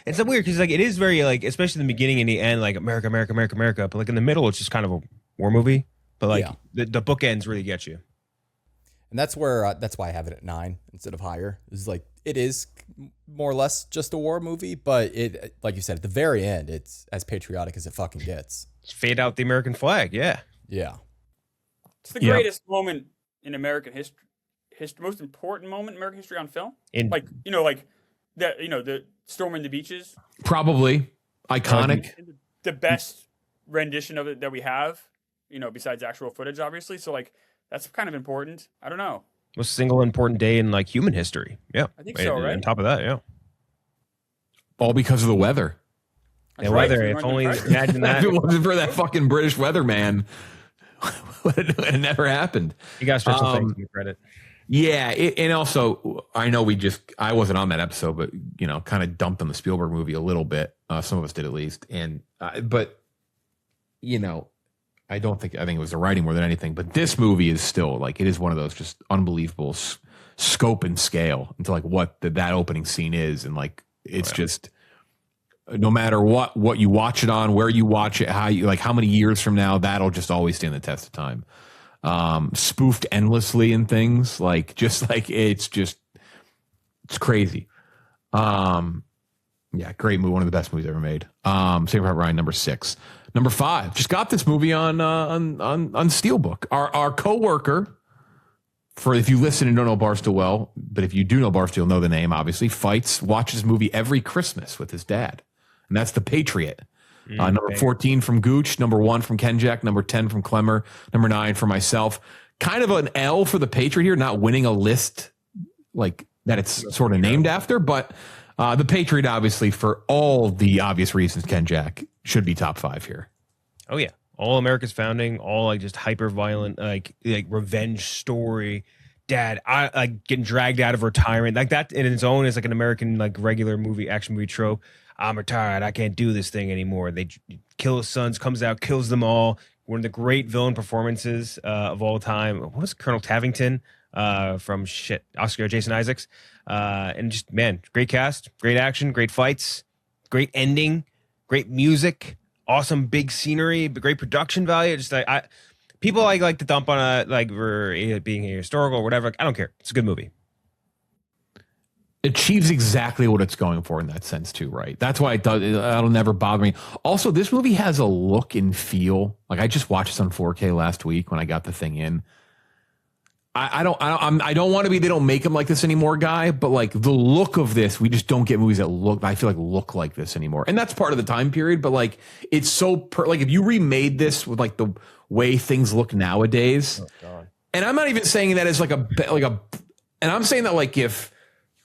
it's so weird because like it is very like especially in the beginning and the end like America, America, America, America, but like in the middle it's just kind of a war movie, but like the bookends really get you. And that's where that's why I have it at 9 instead of higher. It's like it is more or less just a war movie, but it, like you said, at the very end, it's as patriotic as it fucking gets. Just fade out the American flag, yeah. It's the greatest moment in American history, most important moment in American history on film. Like the storming the beaches. Probably iconic. The best rendition of it that we have, besides actual footage, obviously. So like that's kind of important. I don't know. Most single important day in like human history. Yeah, I think so. Right. On top of that, yeah. All because of the weather. The weather. If only imagine that. If it wasn't for that fucking British weatherman, it never happened. You got special thanks and credit. Yeah, and also I know I wasn't on that episode, but kind of dumped on the Spielberg movie a little bit. Some of us did at least, and but I think it was the writing more than anything. But this movie is still like it is one of those just unbelievable scope and scale into like what that opening scene is, and like it's just no matter what you watch it on, where you watch it, how many years from now, that'll just always stand the test of time. Spoofed endlessly and things it's crazy. Yeah, great movie, one of the best movies ever made. Saving Private Ryan, number 6. Number 5, just got this movie on Steelbook. Our coworker, for if you listen and don't know Barstool well, but if you do know Barstool, know the name obviously. Watches movie every Christmas with his dad, and that's The Patriot. Number 14 from Gooch, number 1 from Kenjac, number 10 from Clemmer, number 9 for myself. Kind of an L for The Patriot here, not winning a list like that it's sort of named after, but The Patriot, obviously, for all the obvious reasons, Kenjac should be top 5 here. Oh yeah, all America's founding, all like just hyper violent, like revenge story. Dad, I like getting dragged out of retirement, like that in its own is like an American like regular action movie trope. I'm retired. I can't do this thing anymore. They kill his sons, comes out, kills them all. One of the great villain performances of all time. What was Colonel Tavington from Oscar Jason Isaacs? And just, man, great cast, great action, great fights, great ending, great music, awesome big scenery, great production value. Just people like to dump on for it being a historical or whatever. I don't care. It's a good movie. Achieves exactly what it's going for in that sense too, right? That's why that'll never bother me. Also, this movie has a look and feel. Like I just watched this on 4K last week when I got the thing in. I don't want to be they don't make them like this anymore guy, but like the look of this, we just don't get movies that look like this anymore. And that's part of the time period, but like it's so like if you remade this with like the way things look nowadays. Oh, God. And I'm not even saying that as and I'm saying that like if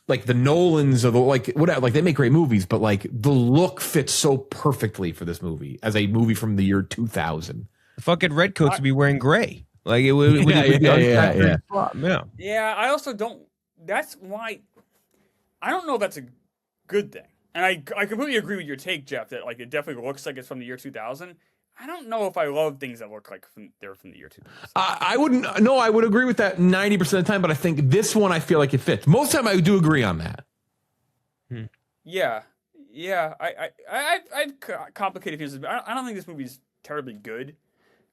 like the Nolans or the whatever, like they make great movies, but like the look fits so perfectly for this movie as a movie from the year 2000. The fucking redcoats would be wearing gray. Like it would. Yeah. Yeah, I also don't. That's why I don't know if that's a good thing. And I completely agree with your take, Jeff, that like it definitely looks like it's from the year 2000. I don't know if I love things that look like they're from the year 2000. I wouldn't. No, I would agree with that 90% of the time, but I think this one I feel like it fits. Most of the time, I do agree on that. Yeah. I've complicated feelings. I don't think this movie's terribly good.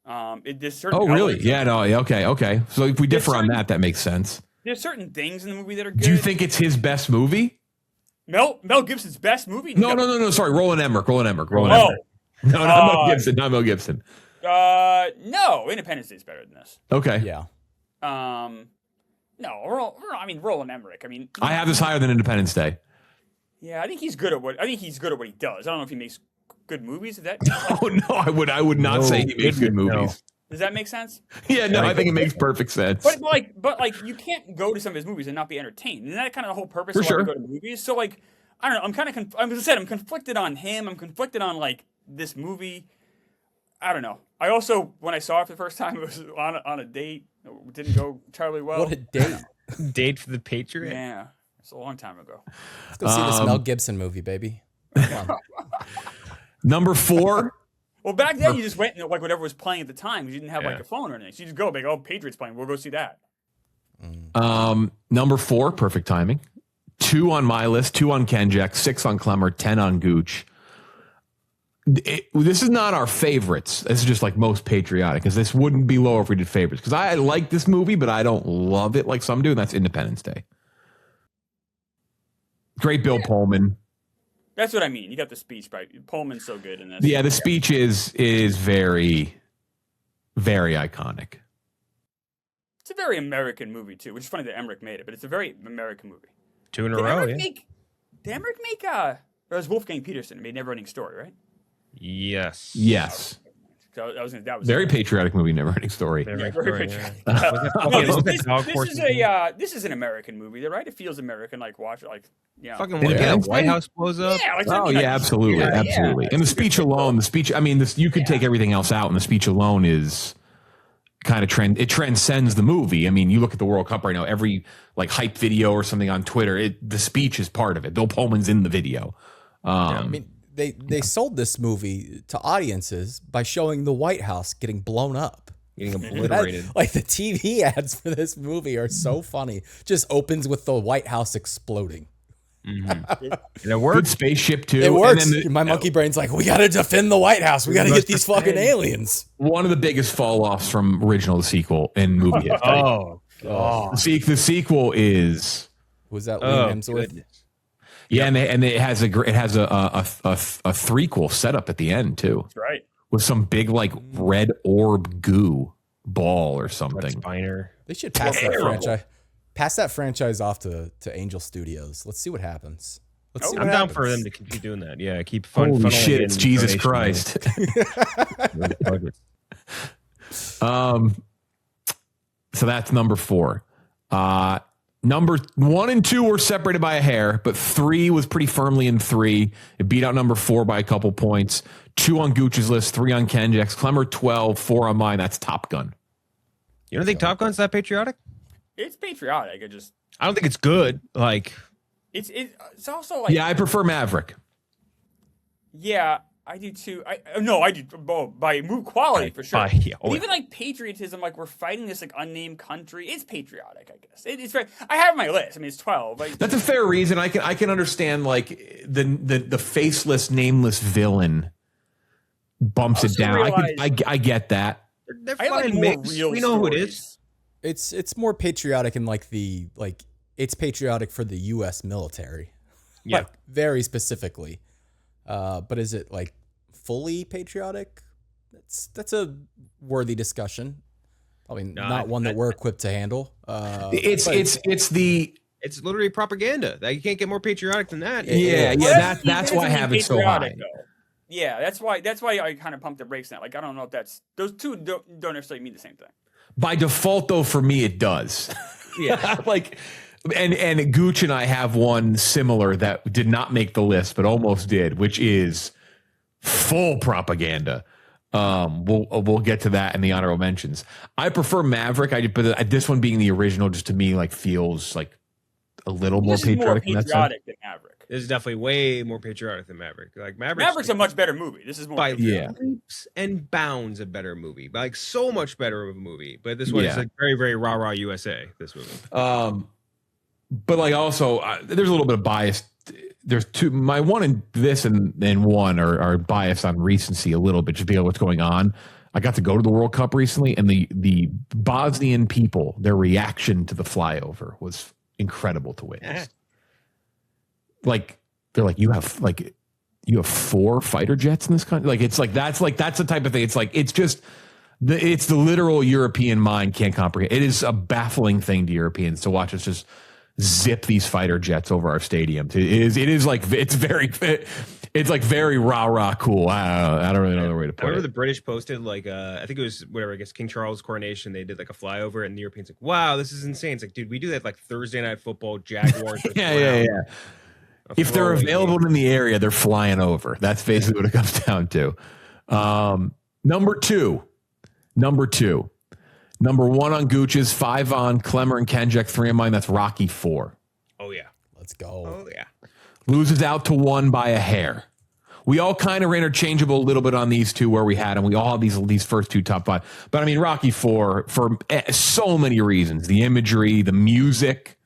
There's certain really? Yeah, no, okay. So if we differ on that, that makes sense. There's certain things in the movie that are good. Do you think it's his best movie? Mel Gibson's best movie? No. Sorry, Roland Emmerich. No, not Mel Gibson. No, Independence Day is better than this. Okay. Yeah. No, Roland Emmerich. I have this higher than Independence Day. Yeah, I think he's good at what he does. I don't know if he makes good movies. Is that? Oh no, I would not say he makes good movies. No. Does that make sense? Yeah, no, I think it makes perfect sense. But you can't go to some of his movies and not be entertained. Isn't that kind of the whole purpose of why we go to movies? So like, I don't know. I'm kind of I'm conflicted on him. I'm conflicted on like this movie. I don't know. I also, when I saw it for the first time, it was on a date. It didn't go terribly well. What a date! Date for the Patriot. Yeah, it's a long time ago. Let's go see this Mel Gibson movie, baby. Come on. Number 4. Well, back then you just went and like whatever was playing at the time because you didn't have like a phone or anything. So you just go, like, oh, Patriots playing. We'll go see that. Number 4, perfect timing. 2 on my list, 2 on Kenjac, 6 on Clemmer, 10 on Gooch. This is not our favorites. This is just like most patriotic, because this wouldn't be lower if we did favorites. Because I like this movie, but I don't love it like some do, and that's Independence Day. Great Bill Pullman. That's what I mean. You got the speech, right? Pullman's so good in this. Yeah, the speech is very, very iconic. It's a very American movie too, which is funny that Emmerich made it, but it's a very American movie. 2 in a row. Yeah. Did Emmerich make or was Wolfgang Peterson made Neverending Story, right? Yes. Yes. So that was Very patriotic movie, Neverending Story. very patriotic. This is an American movie, right? It feels American, like watch it, like Fucking when White House blows up. Yeah, like, absolutely, absolutely. And the speech alone, I mean, you could take everything else out, and the speech alone is kind of it transcends the movie. I mean, you look at the World Cup right now, every like hype video or something on Twitter, the speech is part of it. Bill Pullman's in the video. I mean, they sold this movie to audiences by showing the White House getting blown up. Getting obliterated. Like the TV ads for this movie are so funny. Just opens with the White House exploding. Mm-hmm. And it worked. Good spaceship too. It works. My monkey brain's like, we got to defend the White House. We got to get these fucking aliens. One of the biggest fall offs from original to sequel in movie history. Oh, God. The sequel is. Was that Liam Hemsworth? Goodness. Yeah, and it has a threequel setup at the end too. That's right. With some big like red orb goo ball or something. Spiner. They should pass that franchise. Pass that franchise off to Angel Studios. Let's see what happens. Let's see what I'm happens. down for them to keep doing that. Yeah, keep fun. Holy shit! It's Jesus Christ. So that's number 4. Number 1 and 2 were separated by a hair, but 3 was pretty firmly in 3. It beat out number 4 by a couple points. 2 on Gooch's list, 3 on Kenjac's. Clemmer 12, 4 on mine. That's Top Gun. You don't think Top Gun's that patriotic? It's patriotic. I don't think it's good. Like, it's also like, Yeah, I prefer Maverick. yeah, I do too. I do by move quality for sure. But even like patriotism, like we're fighting this like unnamed country. It's patriotic, I guess. It's very. I have my list. I mean, it's 12. Like, That's a fair reason. I can understand like the faceless, nameless villain bumps it down. I get that. they're I like fine more mix. real We know who it stories. is. It's more patriotic in it's patriotic for the U.S. military. Yeah. Like, very specifically. But is it like fully patriotic? That's a worthy discussion. I mean, not one that we're equipped to handle. It's literally propaganda. Like, you can't get more patriotic than that. That's why I have it so high. Though. Yeah, that's why I kind of pumped the brakes on that. Like, I don't know if those two don't necessarily mean the same thing. By default, though, for me, it does. Yeah. Like, and Gooch and I have one similar that did not make the list, but almost did, which is full propaganda. We'll get to that in the honorable mentions. I prefer Maverick. But this one being the original, just to me, like feels like a little more patriotic. Than Maverick. This is definitely way more patriotic than Maverick. Like Maverick's a much better movie. This is more by patriotic. leaps and bounds a better movie. Like, so much better of a movie. But this one is like very, very rah-rah USA, this movie. But like also, there's a little bit of bias. There's two. My one and this and one are biased on recency a little bit, just because of what's going on. I got to go to the World Cup recently, and the Bosnian people, their reaction to the flyover was incredible to witness. Like, they're like, you have 4 fighter jets in this country. Like, it's like that's the type of thing. It's like it's the literal European mind can't comprehend. It is a baffling thing to Europeans to watch us just zip these fighter jets over our stadiums. It's like very rah cool. I don't really know the way to put it. I remember the British posted like I think it was whatever, I guess King Charles' coronation, they did like a flyover, and the Europeans like, wow, this is insane. It's like, dude, we do that like Thursday Night Football, Jaguars. yeah. If they're available in the area, they're flying over. That's basically what it comes down to. Number two. Number 1 on Gooch's, 5 on Clemmer and Kenjac, 3 on mine. That's Rocky 4. Oh yeah. Let's go. Oh yeah. Loses out to 1 by a hair. We all kind of were interchangeable a little bit on these two where we had them. We all have these first 2 top 5. But I mean, Rocky 4 for so many reasons: the imagery, the music,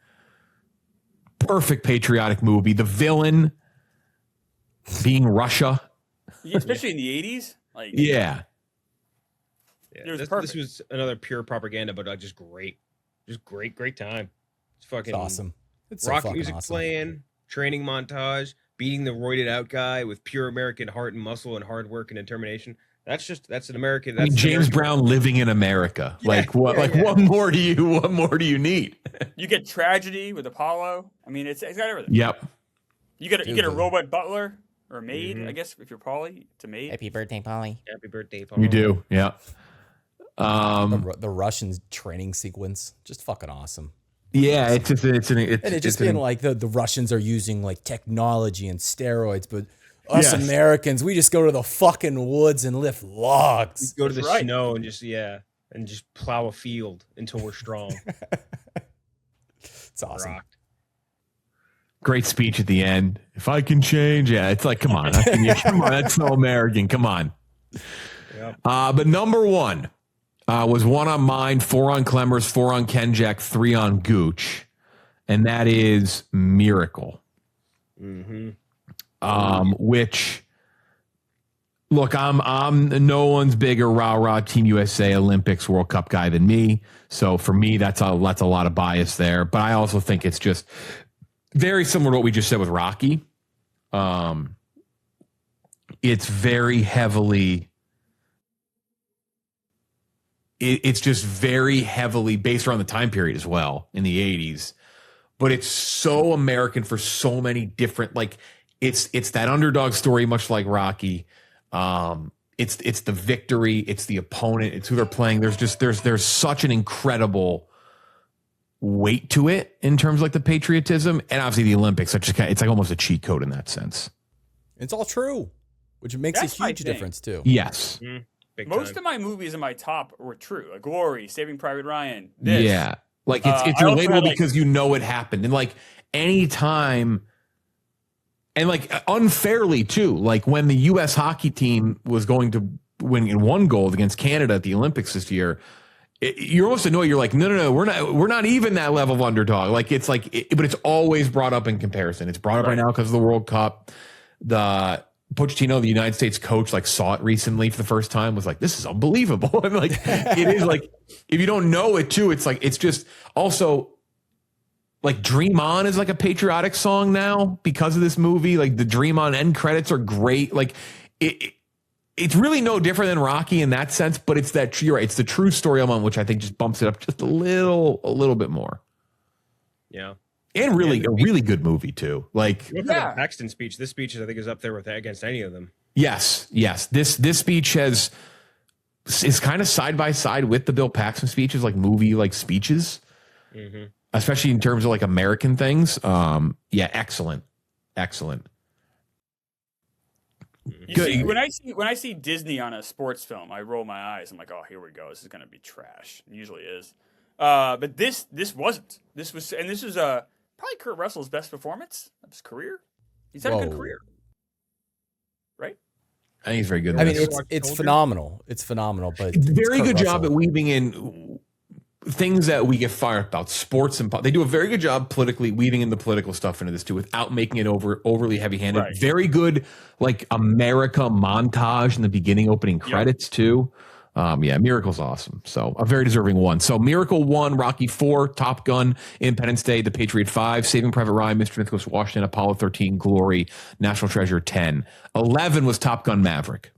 perfect patriotic movie. The villain being Russia. Yeah, especially in the 80s. Like, Yeah. It was this perfect. was another pure propaganda, but just great time. It's fucking It's awesome. It's so rock fucking music awesome. playing, training montage, beating the roided out guy with pure American heart and muscle and hard work and determination. That's an American. I mean, That's James American. Brown living in America. Yeah, Like what? yeah, Like yeah. what more do you need? You get tragedy with Apollo. I mean, it's got everything. Yep. You get a robot butler or a maid, Mhm. I guess, if you're Paulie, it's a maid. Happy birthday, Polly. Happy birthday, Paul. You do. Yeah. The Russian training sequence, just fucking awesome. Yeah. It's And it just being like the Russians are using like technology and steroids, but us Yes. Americans, we just go to the fucking woods and lift logs. Go to the That's right. snow and just plow a field until we're strong. It's awesome. Rocked. great speech at the end. If I can change, yeah, it's like, come on, come on, that's so American. Come on. Yep. But number one was 1 on mine, 4 on Clemmers, 4 on Kenjac, 3 on Gooch, and that is Miracle. Mm-hmm. Which, look, I'm no one's bigger rah-rah Team USA Olympics World Cup guy than me. So for me, that's a lot of bias there. But I also think it's just very similar to what we just said with Rocky. It's very heavily. It's just very heavily based around the time period as well in the 80s. But it's so American for so many different, like, it's that underdog story, much like Rocky. It's the victory, it's the opponent, it's who they're playing. There's such an incredible weight to it in terms of like the patriotism, and obviously the Olympics. It's like almost a cheat code in that sense. It's all true, which makes That's a my huge thing. difference too. Yes. Big Most time. of my movies in my top were true. Like Glory, Saving Private Ryan. This. Yeah. Like it's I also relatable had, like- because you know it happened. And like anytime, and like unfairly too, like when the US hockey team was going to win in one gold against Canada at the Olympics this year, you're almost annoyed. You're like, no, we're not even that level of underdog. Like it's like, but it's always brought up in comparison. It's brought up right now because of the World Cup. The Pochettino, the United States coach, like saw it recently for the first time, was like, this is unbelievable. And like, it is like, if you don't know it too, it's like, it's just also like Dream On is like a patriotic song now because of this movie. Like the Dream On end credits are great. Like it's really no different than Rocky in that sense, but it's that, you're right, it's the true story element, which I think just bumps it up just a little bit more. Yeah. And really, a really good movie too. Like, Look at the Paxton speech. This speech, I think, is up there with against any of them. yes. This speech is kind of side by side with the Bill Paxton speeches, like movie like speeches, especially in terms of like American things. Yeah, excellent. You Good. see, when I see Disney on a sports film, I roll my eyes. I'm like, oh, here we go. This is gonna be trash. It usually is. But this wasn't. This was probably Kurt Russell's best performance of his career. He's had a good Whoa. career, right? I think he's very good. I at mean, this. it's phenomenal. It's phenomenal, but It's very Kurt good job Russell. at weaving in things that we get fired about, sports and they do a very good job politically weaving in the political stuff into this too, without making it overly heavy-handed. Right. Very good, like America montage in the beginning, opening credits too. Yeah, Miracle's awesome. So a very deserving one. So Miracle 1, Rocky 4, Top Gun, Independence Day, The Patriot 5, Saving Private Ryan, Mr. Smith Goes to Washington, Apollo 13, Glory, National Treasure 10. 11 was Top Gun Maverick.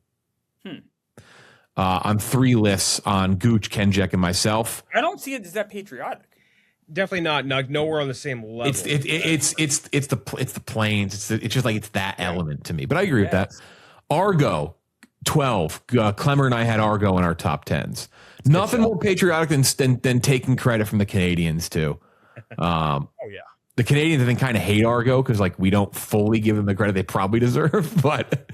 On 3 lists on Gooch, Kenjac, and myself. I don't see it as that patriotic. Definitely not. Nowhere on the same level. It's the planes. It's just like it's that element to me. But I agree with that. Argo 12. Clemmer and I had Argo in our top 10s. Nothing more patriotic than taking credit from the Canadians too. Oh yeah. The Canadians, I think, kind of hate Argo because like we don't fully give them the credit they probably deserve, but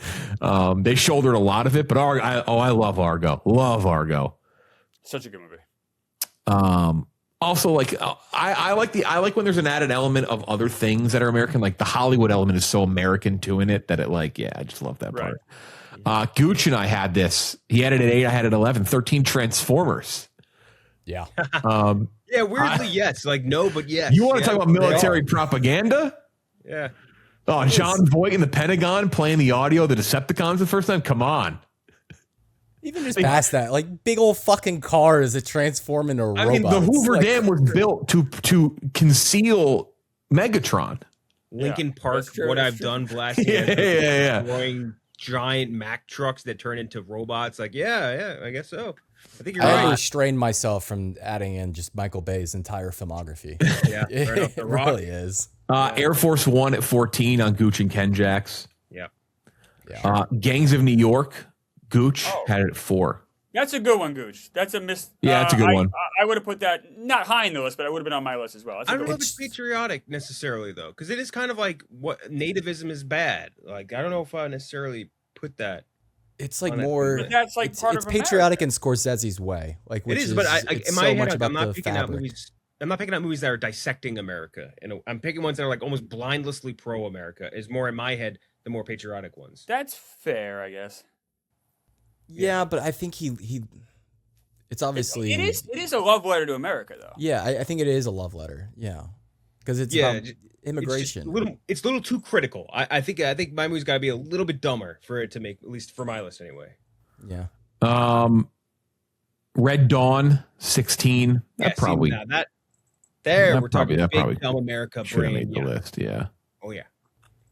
they shouldered a lot of it. But I love Argo. Love Argo. Such a good movie. Also, like I like when there's an added element of other things that are American. Like the Hollywood element is so American too in it that it like, yeah, I just love that Right. part. Gooch and I had this. He had it at 8. I had it at 11. 13 Transformers. Yeah. Yeah, weirdly, yes. Like, no, but yes. You want to Yeah, talk about they military are. propaganda? Yeah. Oh, John Voight in the Pentagon playing the audio of the Decepticons the first time? Come on. Even just past that, like big old fucking cars that transform into robots. I mean, the Hoover Like, Dam was built to conceal Megatron. Lincoln Park, that's true, what that's I've true. done blasting destroying giant Mack trucks that turn into robots. Like, yeah, I guess so. I think you're I right. restrained myself from adding in just Michael Bay's entire filmography. Yeah, fair enough. It The Rock. really is. Air Force One at 14 on Gooch and Kenjax. Yeah. Gangs of New York, Gooch had it at 4. That's a good one, Gooch. That's a miss. Yeah, that's a good one. I would have put that not high in the list, but it would have been on my list as well. That's a I good don't know one. if it's patriotic necessarily though, because it is kind of like what nativism is bad. Like, I don't know if I necessarily put that. It's like On it. more. But that's like part it's of patriotic in Scorsese's way. Like, which It is, but it's in so my head, much about I'm not the picking out fabric. movies. I'm not picking out movies that are dissecting America, and I'm picking ones that are like almost blindlessly pro-America. Is more in my head the more patriotic ones. That's fair, I guess. Yeah, but I think he. It's obviously. It is a love letter to America, though. Yeah, I think it is a love letter. Yeah, because it's Yeah, about immigration. It's a little too critical. I think my movie's got to be a little bit dumber for it to make, at least for my list anyway. Yeah. Red Dawn, 16. That probably see, now we're talking that big probably dumb America should have brain. made the list. Yeah. Oh yeah.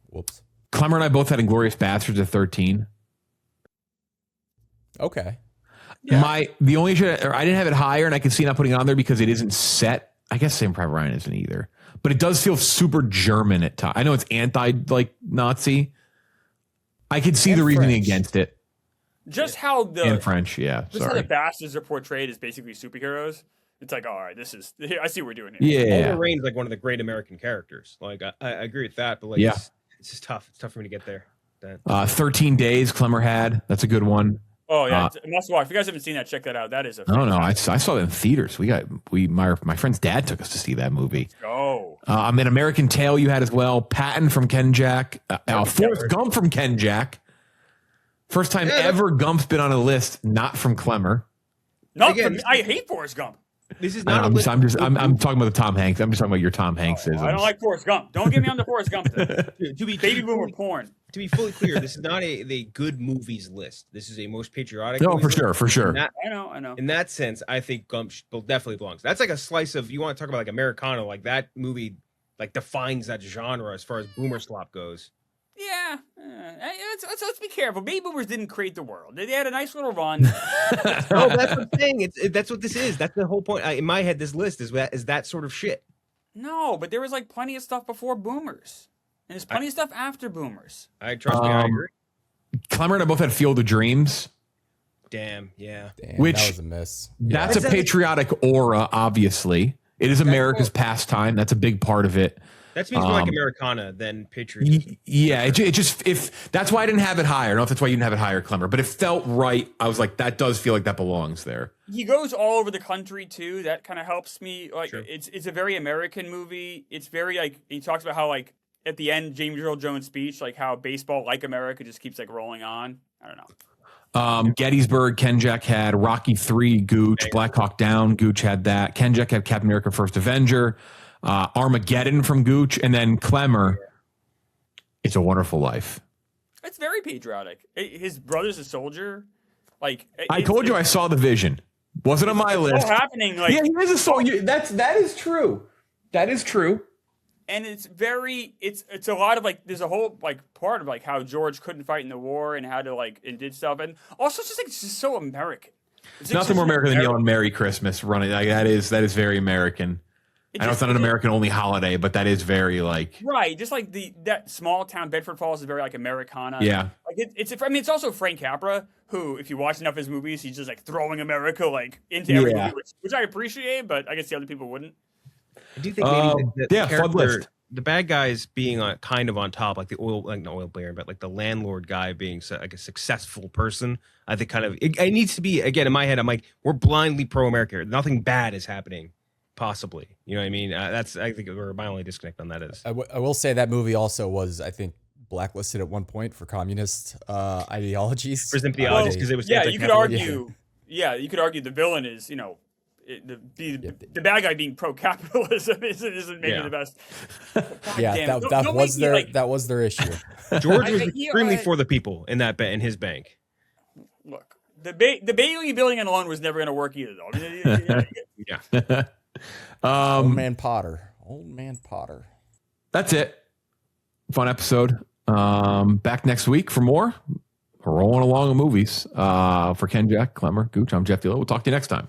Whoops. Clemmer and I both had Inglourious Bastards at 13. Okay. The only issue, or I didn't have it higher, and I can see not putting it on there because it isn't set. I guess Saving Private Ryan isn't either, but it does feel super German at times. I know it's Nazi. I could see And the reasoning French. against it. Just how the And French, yeah. just how Sorry. the bastards are portrayed as basically superheroes. It's like, all right, I see what we're doing here. Yeah. Oliver Rain's like one of the great American characters. Like I agree with that, but like Yeah. it's just tough. It's tough for me to get there. 13 Days, Clemmer had. That's a good one. Oh yeah, it's a must watch. If you guys haven't seen that, check that out. That is a. I don't know. I saw it in theaters. My friend's dad took us to see that movie. Oh. I mean, American Tail you had as well. Patton from Kenjac. Forrest Gump from Kenjac. First time ever Gump's been on a list, not from Clemmer. No, Again, I hate Forrest Gump. This is not. I'm talking about the Tom Hanks. I'm just talking about your Tom Hanks. I don't like Forrest Gump. Don't get me on the Forrest Gump thing. to be Baby boomer porn. To be fully clear, this is not a good movies list. This is a most patriotic. No, movies for list. sure. I know. In that sense, I think Gump definitely belongs. That's like a slice of, you want to talk about like Americana, like that movie like defines that genre as far as boomer slop goes. Yeah, let's be careful. Baby boomers didn't create the world. They had a nice little run. No, that's what I'm saying. That's what this is. That's the whole point. In my head, this list is that sort of shit. No, but there was like plenty of stuff before boomers, and there's plenty of stuff after boomers. I trust me, I agree. Clemmer and I both had Field of Dreams. Damn, yeah. Damn, Which- that was a miss. That's a patriotic aura, obviously. It is America's pastime. That's a big part of it. That speaks more like Americana than patriotism. Yeah, it just if that's why I didn't have it higher. I don't know if that's why you didn't have it higher, Clemmer, but it felt right. I was like, that does feel like that belongs there. He goes all over the country too. That kind of helps me. Like Sure. it's a very American movie. It's very like he talks about how like at the end James Earl Jones' speech, like how baseball like America just keeps like rolling on. I don't know. Gettysburg, Kenjac had Rocky 3, Gooch, Black Hawk Down, Gooch had that. Kenjac had Captain America: First Avenger, Armageddon from Gooch, and then Clemmer, It's a Wonderful Life. It's very patriotic. His brother's a soldier. Like I told you I saw the vision. Wasn't on my list. all happening. Like Yeah, he is a soldier. That is true. That is true. and it's very it's a lot of like there's a whole like part of like how George couldn't fight in the war and how to like and did stuff and also it's just so American. It's Nothing more American than yelling "Merry Christmas" running. Like, that is very American. I know it's not an American only holiday, but that is very like right. Just like that small town Bedford Falls is very like Americana. Yeah. Like it's also Frank Capra who, if you watch enough of his movies, he's just like throwing America like into every movie, which I appreciate, but I guess the other people wouldn't. I do think maybe the fun character, list. the bad guys being kind of on top, like the oil baron, but like the landlord guy being like a successful person. I think kind of it needs to be, again, in my head, I'm like, we're blindly pro-America. Nothing bad is happening, possibly. You know what I mean? I think where my only disconnect on that is. I will say that movie also was, I think, blacklisted at one point for communist ideologies. For sympathy, because it was you could anti-capitalist. argue. Yeah, you could argue the villain is the bad guy being pro-capitalism isn't maybe the best. Yeah, that was their issue. George was extremely for the people in his bank. Look, the Bailey building alone was never going to work either, though. I mean, Yeah. Old man Potter. That's it. Fun episode. Back next week for more. We're rolling along in movies. For Kenjac, Clemmer, Gooch, I'm Jeff Dilo. We'll talk to you next time.